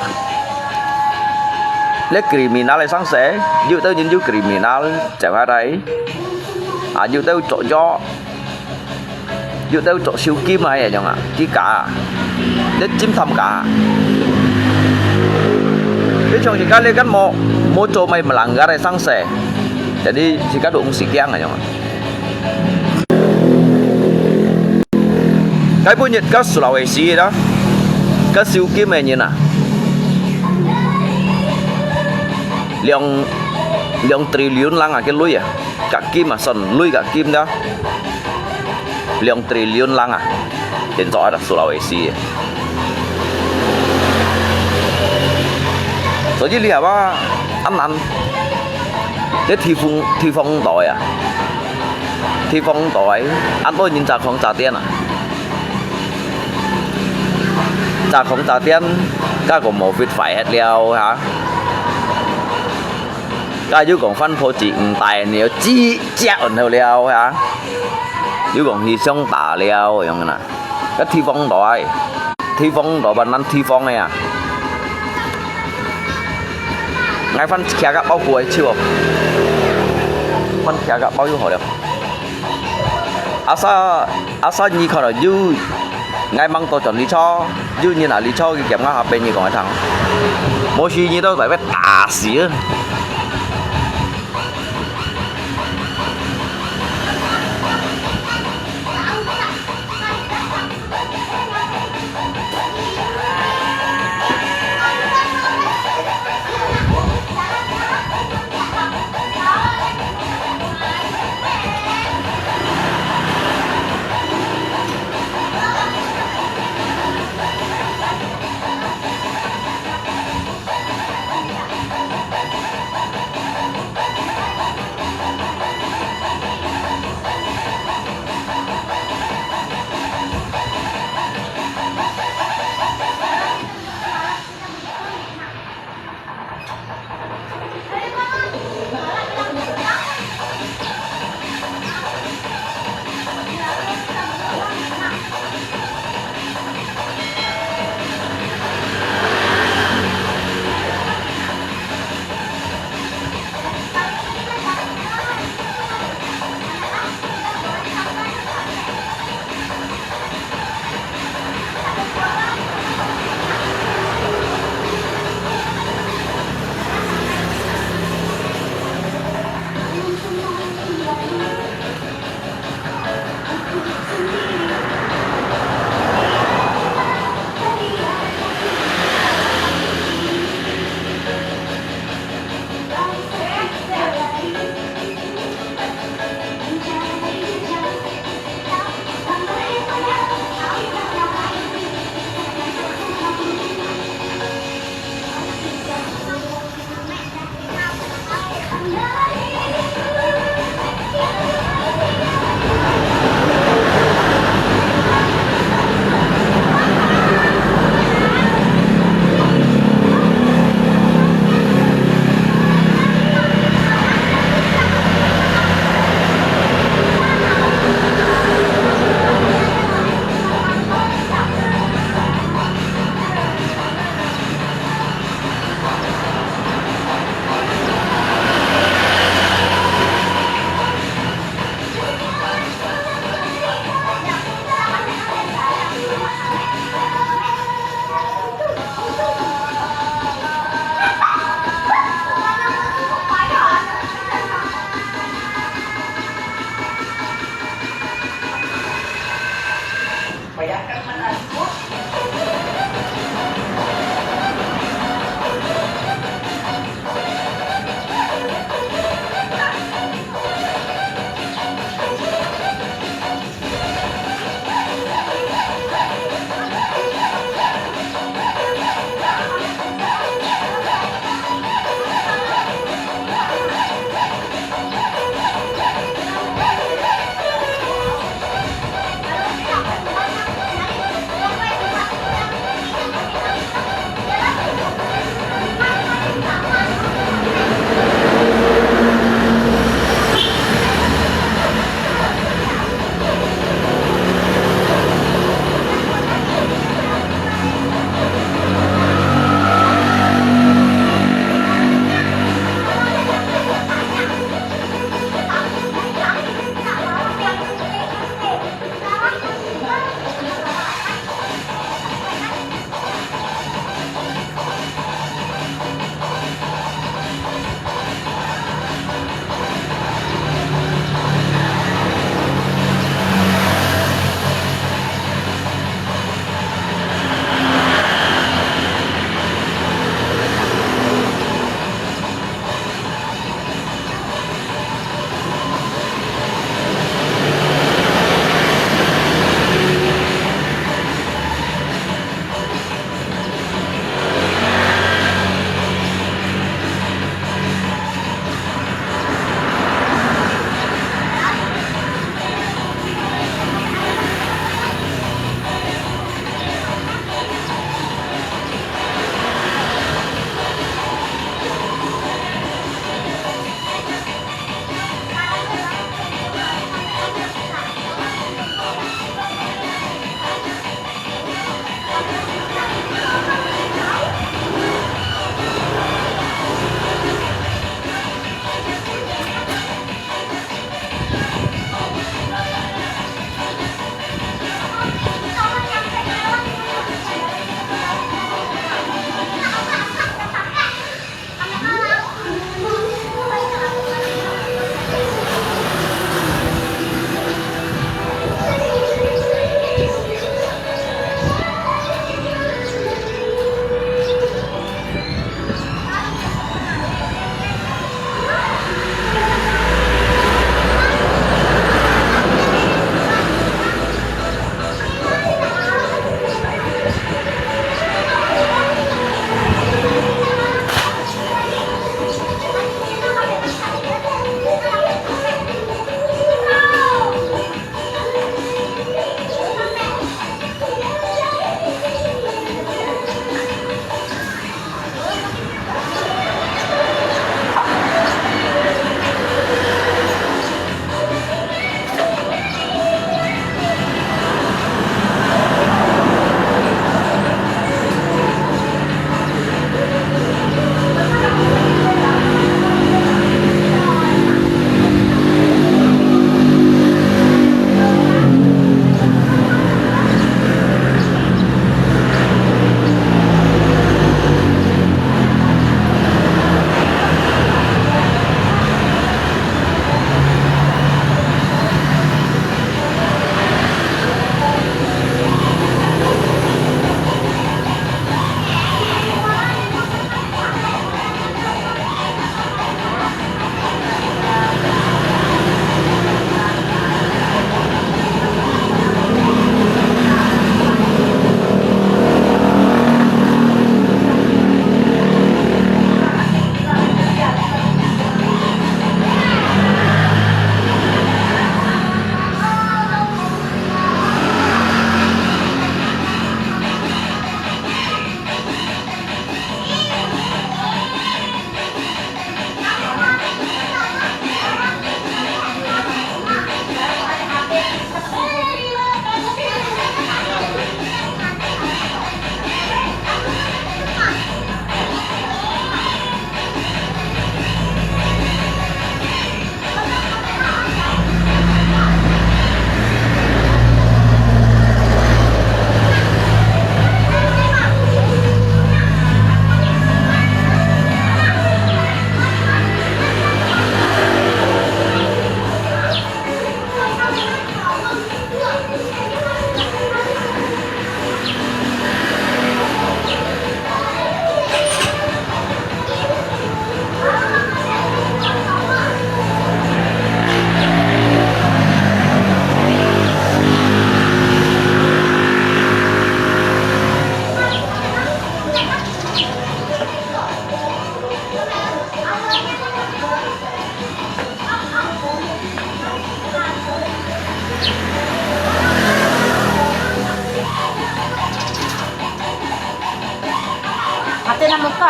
lihat kriminal này sáng sớm dụ tới những kriminal chẳng ai đấy à dụ tới chỗ gió dụ tới chỗ siêu kim này chẳng ạ chỉ cả để chim thầm cả cái trong chỉ cái kan mau chỗ mày mà langgar này sang sẻ jadi jika dong sikiang aja cái punya cái Sulawesi đó cái siêu kim này như nào liang triliun lang à cái lưới à cả kim à son lưới cả kim đó liang triliun lang à hiện rõ là Sulawesi所以你係話ăn cái thi phong đòi à thi phong đòi ăn tôi nhìn trà tiền à trà tiền cái còn một việc phải hết liao hả cái dưới còn phân phối chỉ tài nhiều chi chẹo theo liao hả dưới còn thì xong tả liao giống nè cái thi phong đòi bản năng thi phong này à ngay phân khía gặp bao cuối chưa phân khía gặp bao nhiêu hỏi được asa như còn là dư ngay mang tôi chọn lý cho dư như là lý cho cái kiểm ngã bên như còn thằng mỗi khi như đâu phải biết tả xía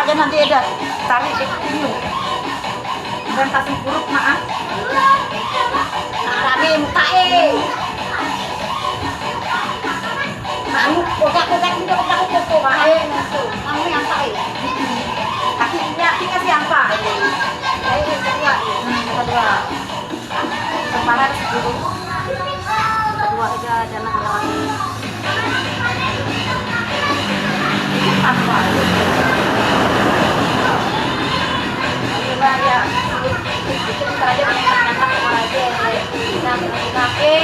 aja nanti ada tali di sini. Dan kasih buruk maaf. Rame muka Anu, kotak-kotak itu kotak-kotak baik masuk. Kamu yang apa kakinya kasih apa? Saya kedua. Kepala 10. Kedua aja jangan lagi. Apa? Coba ya. Kita aja ngangkat kepala aja. Kaki.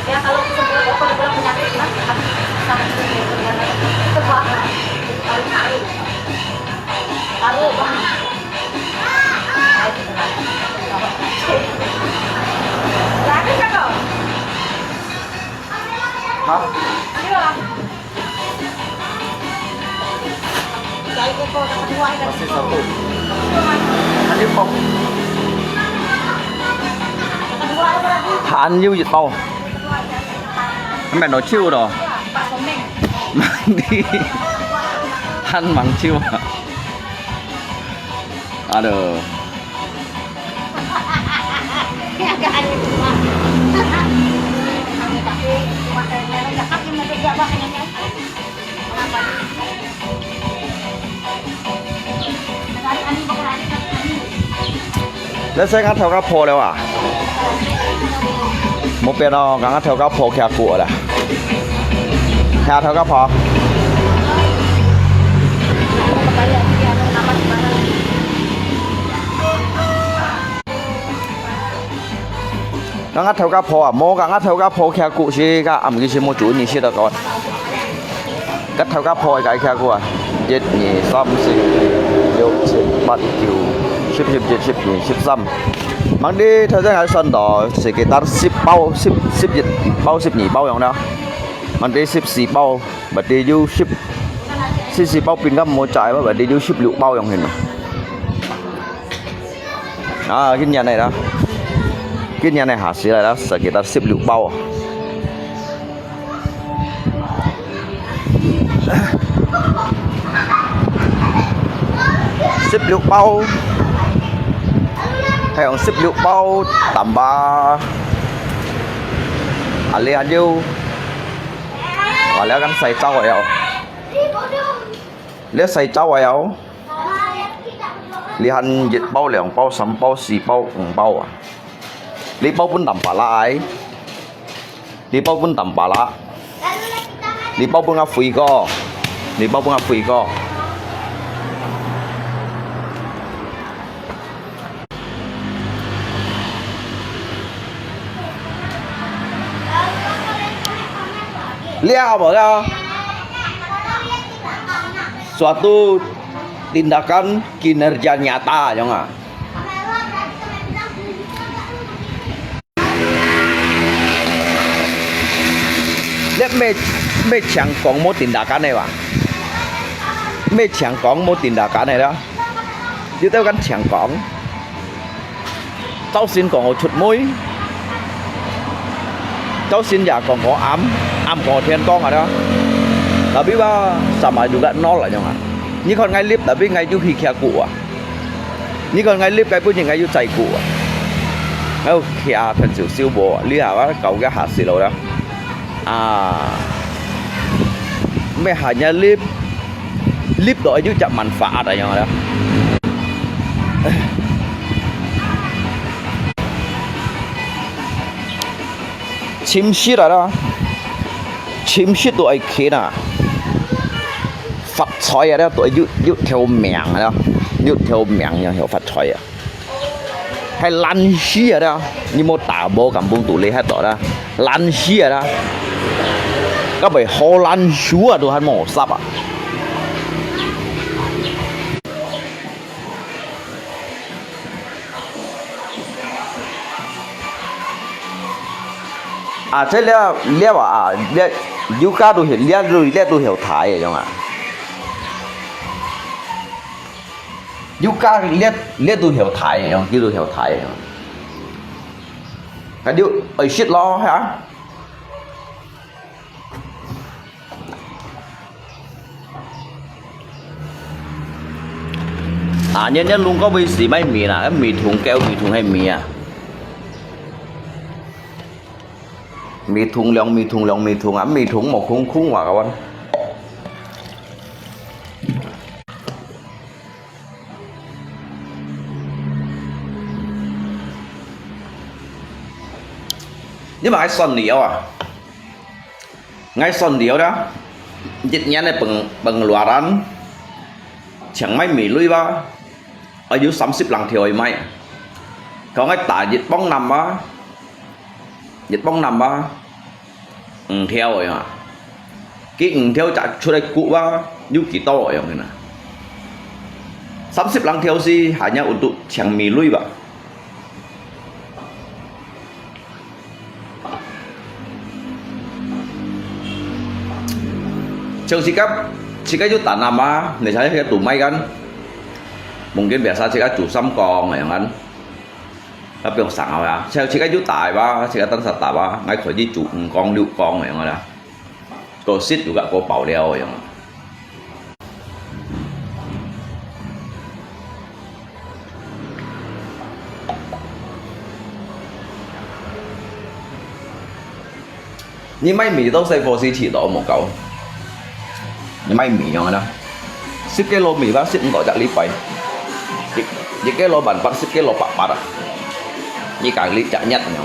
Ya kalau sebelum penyakit kan sangat itu buat taruh bang. Lagi kan? Hah? Iya. Jadi itu kedua itu. Masih satu. Tadi pop. Kedua itu lagi. Han yêu dịch bao. Mẹ nói chiêu rồi. Pak Someng. Mang đi. Han mang chiêu à? Aduh. Ya agak aneh cuma. Tapi cuma saya kaki masih dia bahasanya. Kenapa? Aneh bukan aneh. Let's say ngắt theo các phô đâu à? Một bên đó ngắt theo các phô kia của là. Theo các phô. Ngắt theo các phô à? Mua ngắt theo các phô kia cụ chứ các ẩm cái gì mua chủ như thế đó con. Ngắt theo các phô cái kia của. 1, 2, 3, 4, 5, 6, 7, 8, 9, 10, 11, 12, 13. Mang đi thời gian ngày xuân đó sẽ cái ta 10 bao 10 bao 12 bao yang đó. Mang đi 14 bao, bật đi du 10 bao pin gam mua trái và bật đi du 16 bao yang hình. À cái nhà này đó. Cái nhà này hạ sĩ lại đó sẽ cái ta 16 bao. Ship liệu bao hay ông ship liệu bao tầm ba ali adio và lẽ gắn xây trâu vậy lẽ xây trâu vậy li hành dịch bao lượng bao sắm bao xì bao cùng bao à li bao pun tầm bà lá ấy li bao pun tầm bà lá li bao pun ngáp phi co li bao pun ngáp phi co lihat apa ya? Suatu tindakan kinerja nyata, jangan. Lihat me chẳng có một tindakan này吧? Me chẳng có một tindakan này đó. Chứ tôi kan chẳng có. Cháu xin còn một chút mũi. Cháu xin ya còn có am có thiên con ở đó. Tapi ba sama juga nol aja nggak. Ini kon ngai lip tapi ngai ju hikia ku. Ini kon ngai lip kai pun ngai ju cai ku. Đâu kia phần siêu siêu bộ lý hả bác cậu cái hạt xì lầu đó. À mấy hanya lip đội ju chậm manfaat aja nggak đó. Chim shit đó. Chim shit tụi kia nè phát財啊！tụi yêu theo miệng đó, yêu theo miệng nha, hiểu phát財à? Hay lan xí à đó, như một tả bộ cảm bông tụi lấy hết đó đó, lan xí à đó, các bạn hồ lan xú à, tụi hắn mỏ sắp à? À thế là à, yoga tôi hiểu, rồi tôi hiểu thái rồi không ạ? Yoga lihat tôi hiểu thái rồi không? Chứ tôi hiểu thái rồi. Cái điều ấy shit lo hả? À nhân nhân luôn có bị gì mấy mì nè, cái mì thùng keo, mì thùng hay mì à? Mì thùng lòng, mì thùng lòng, mì thùng á, mì thùng một khung khung vào các bạn. Nhưng mà cái son điếu à, ngay son điếu đó, dịch nhãn này bằng loạt ăn, chẳng mấy mì lui ba, ở dưới 30 lần thiểu ấy mấy, còn cái tả dịch bóng nằm á, theo rồi à, cái theo trả cho đây cụ ba, như kỳ to rồi nè, 30 lần theo gì, hanya untuk chẳng mì lui ba. Jika itu tanam misalnya kita tumai kan, mungkin biasa jika chủ sắm còn này kan, tapi yang sangat ya. Jika itu tai jika tan sata ngay khỏi di chủ con lưu con này là, có sit juga có bảo liao yang. Nhưng mấy mì都係貨市遲到冇夠。你買米樣啦，10 kg米吧，15個隻呢幣，1 kg bàn bát 10 kg bạc bát à, như cả ly chả nhất nhau,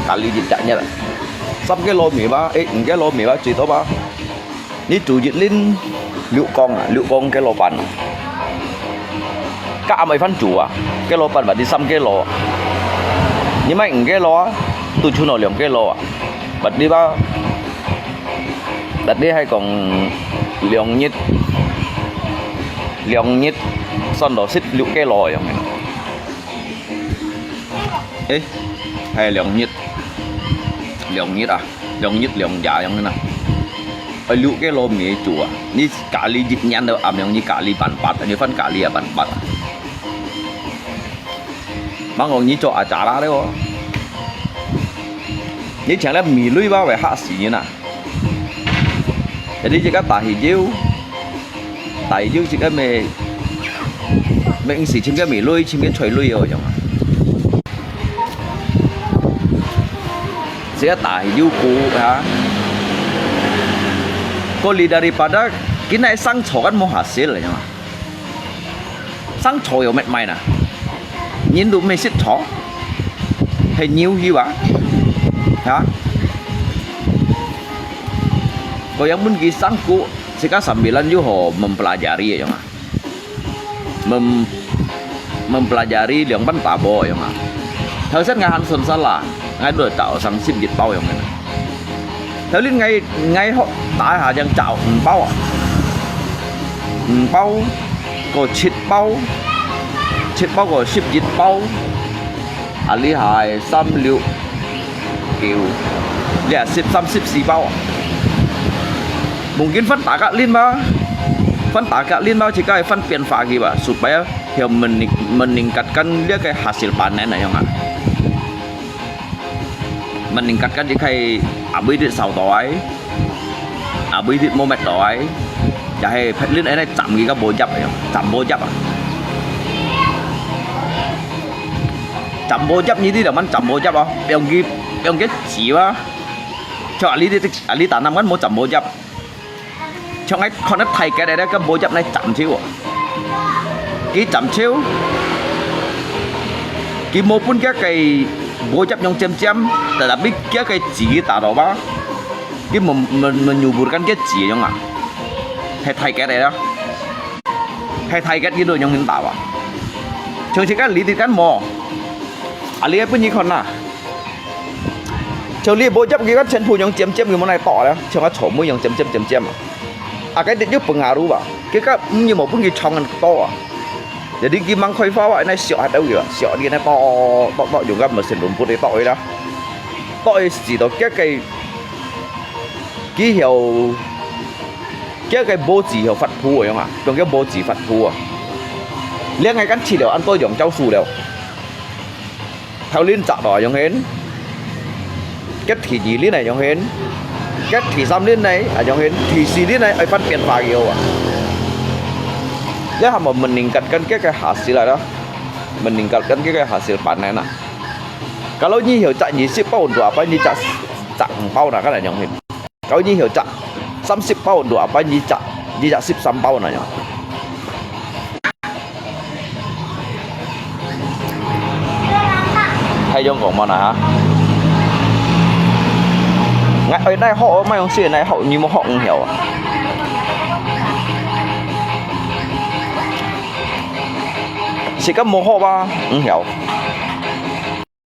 cả ly chả nhất, 3 kg mì ba, 1 kg mì ba chỉ đó ba, ní chủ dịch lên liệu con kg bàn, cả mấy phân chủ à, kg bàn và đi 3 kg, nhưng mà 1 kg tôi chua nó 2 kg à, bật đi ba. Đặt đi hay còn lượng nhít son đồ xích liệu cái lò vậy ấy hay lượng nhít à lượng giả giống như nào ở liệu cái lò mì chủ à ní cả ly dịch nhăn đâu ẩm như cả ly bản bát như phân cả ly à bản bát mang ngồi như cho chả ra đấy không như chẳng lẽ mì lưới bao về hạ xỉ như nào. Jadi jika tahi jiu jika me si chim cái mì lui chim cái choi lui rồi chẳng à. Jika tahi jiu ku ha, koli daripada kita sang cho kan mau hasil lah chẳng à. Sang cho yo met mai nè, nhìn đủ mấy xít cho, hay nhiều gì vậy, hả? Kau yang pun kisahku sekarang sambilan juga mempelajari ya mempelajari yang ban tabo ya nggak. Thời ngày Hàn salah ngay đuổi tạo sang sim dịch bao ya nggak. Thời lên ngay họ tại hà đang tạo bao à, bao có chít bao có ship dịch bao, ali hai 36 kiểu, ya ship 34 bao. Mungkin fan tak lin ba jika fan pian pagi ba supaya dia meningkatkan dia kayak hasil panen ya nggak, meningkatkan dia kayak abi di sào tỏi, abi di momet tỏi, jadi phát lin này chậm gì các bộ dập ya, chậm bộ dập à, chậm bộ dập như thế nào man chậm bộ dập à, yang cái chỉ ba, cho ali tanam kan mau chậm bộ dập. Trong ấy con đất thầy cái này đấy, cái bố chậm này chậm chiếu cái chậm chiếu cái một pun cái bố chậm trong chém tapi cái chỉ tạo đó ba cái mình nyuburkan cái chỉ trong à hay thầy cái này đó hay thầy cái gitu yang minta à chơi cái lý thì cái mò ali ấy pun như con à chơi li bố chậm cái chân phù yang chém cái món này tỏ đó cho nó chổ mũi yang chém cái điện giúp pengaruh ba, cái như một cái chong to, jadi gimang khơi phá vậy này sẹo hạt đâu vậy, sẹo đi này to dùng cái mesin rumput để tỏi đó, tỏi chỉ đó cái hiệu cái bố chỉ hiệu phát thu rồi không ạ, trong cái bố chỉ phát thu à, liên ngay cái chỉ đều ăn tôi dùng châu sù đều, theo liên chợ đỏ giống hến, cái thì gì liên này giống hến. Cái thì xăm lên này ở trong hiện thì xì lên này ở phân tiền phá nhiều à Ya hamba meningkatkan ke hasil lah, meningkatkan ke hasil panen lah. Kalau nyi hiểu chạy nhí 10 bao đồ apa nyi chạy chạy bao là cái này nhong. Kalau nyi hiểu chạy 30 bao đồ apa nyi chạy 13 bao là nhong. Hay dùng của món nào hả? Ngay ở đây họ mấy ông xưa này họ như một họ không hiểu à? Chỉ có một họ ba không hiểu.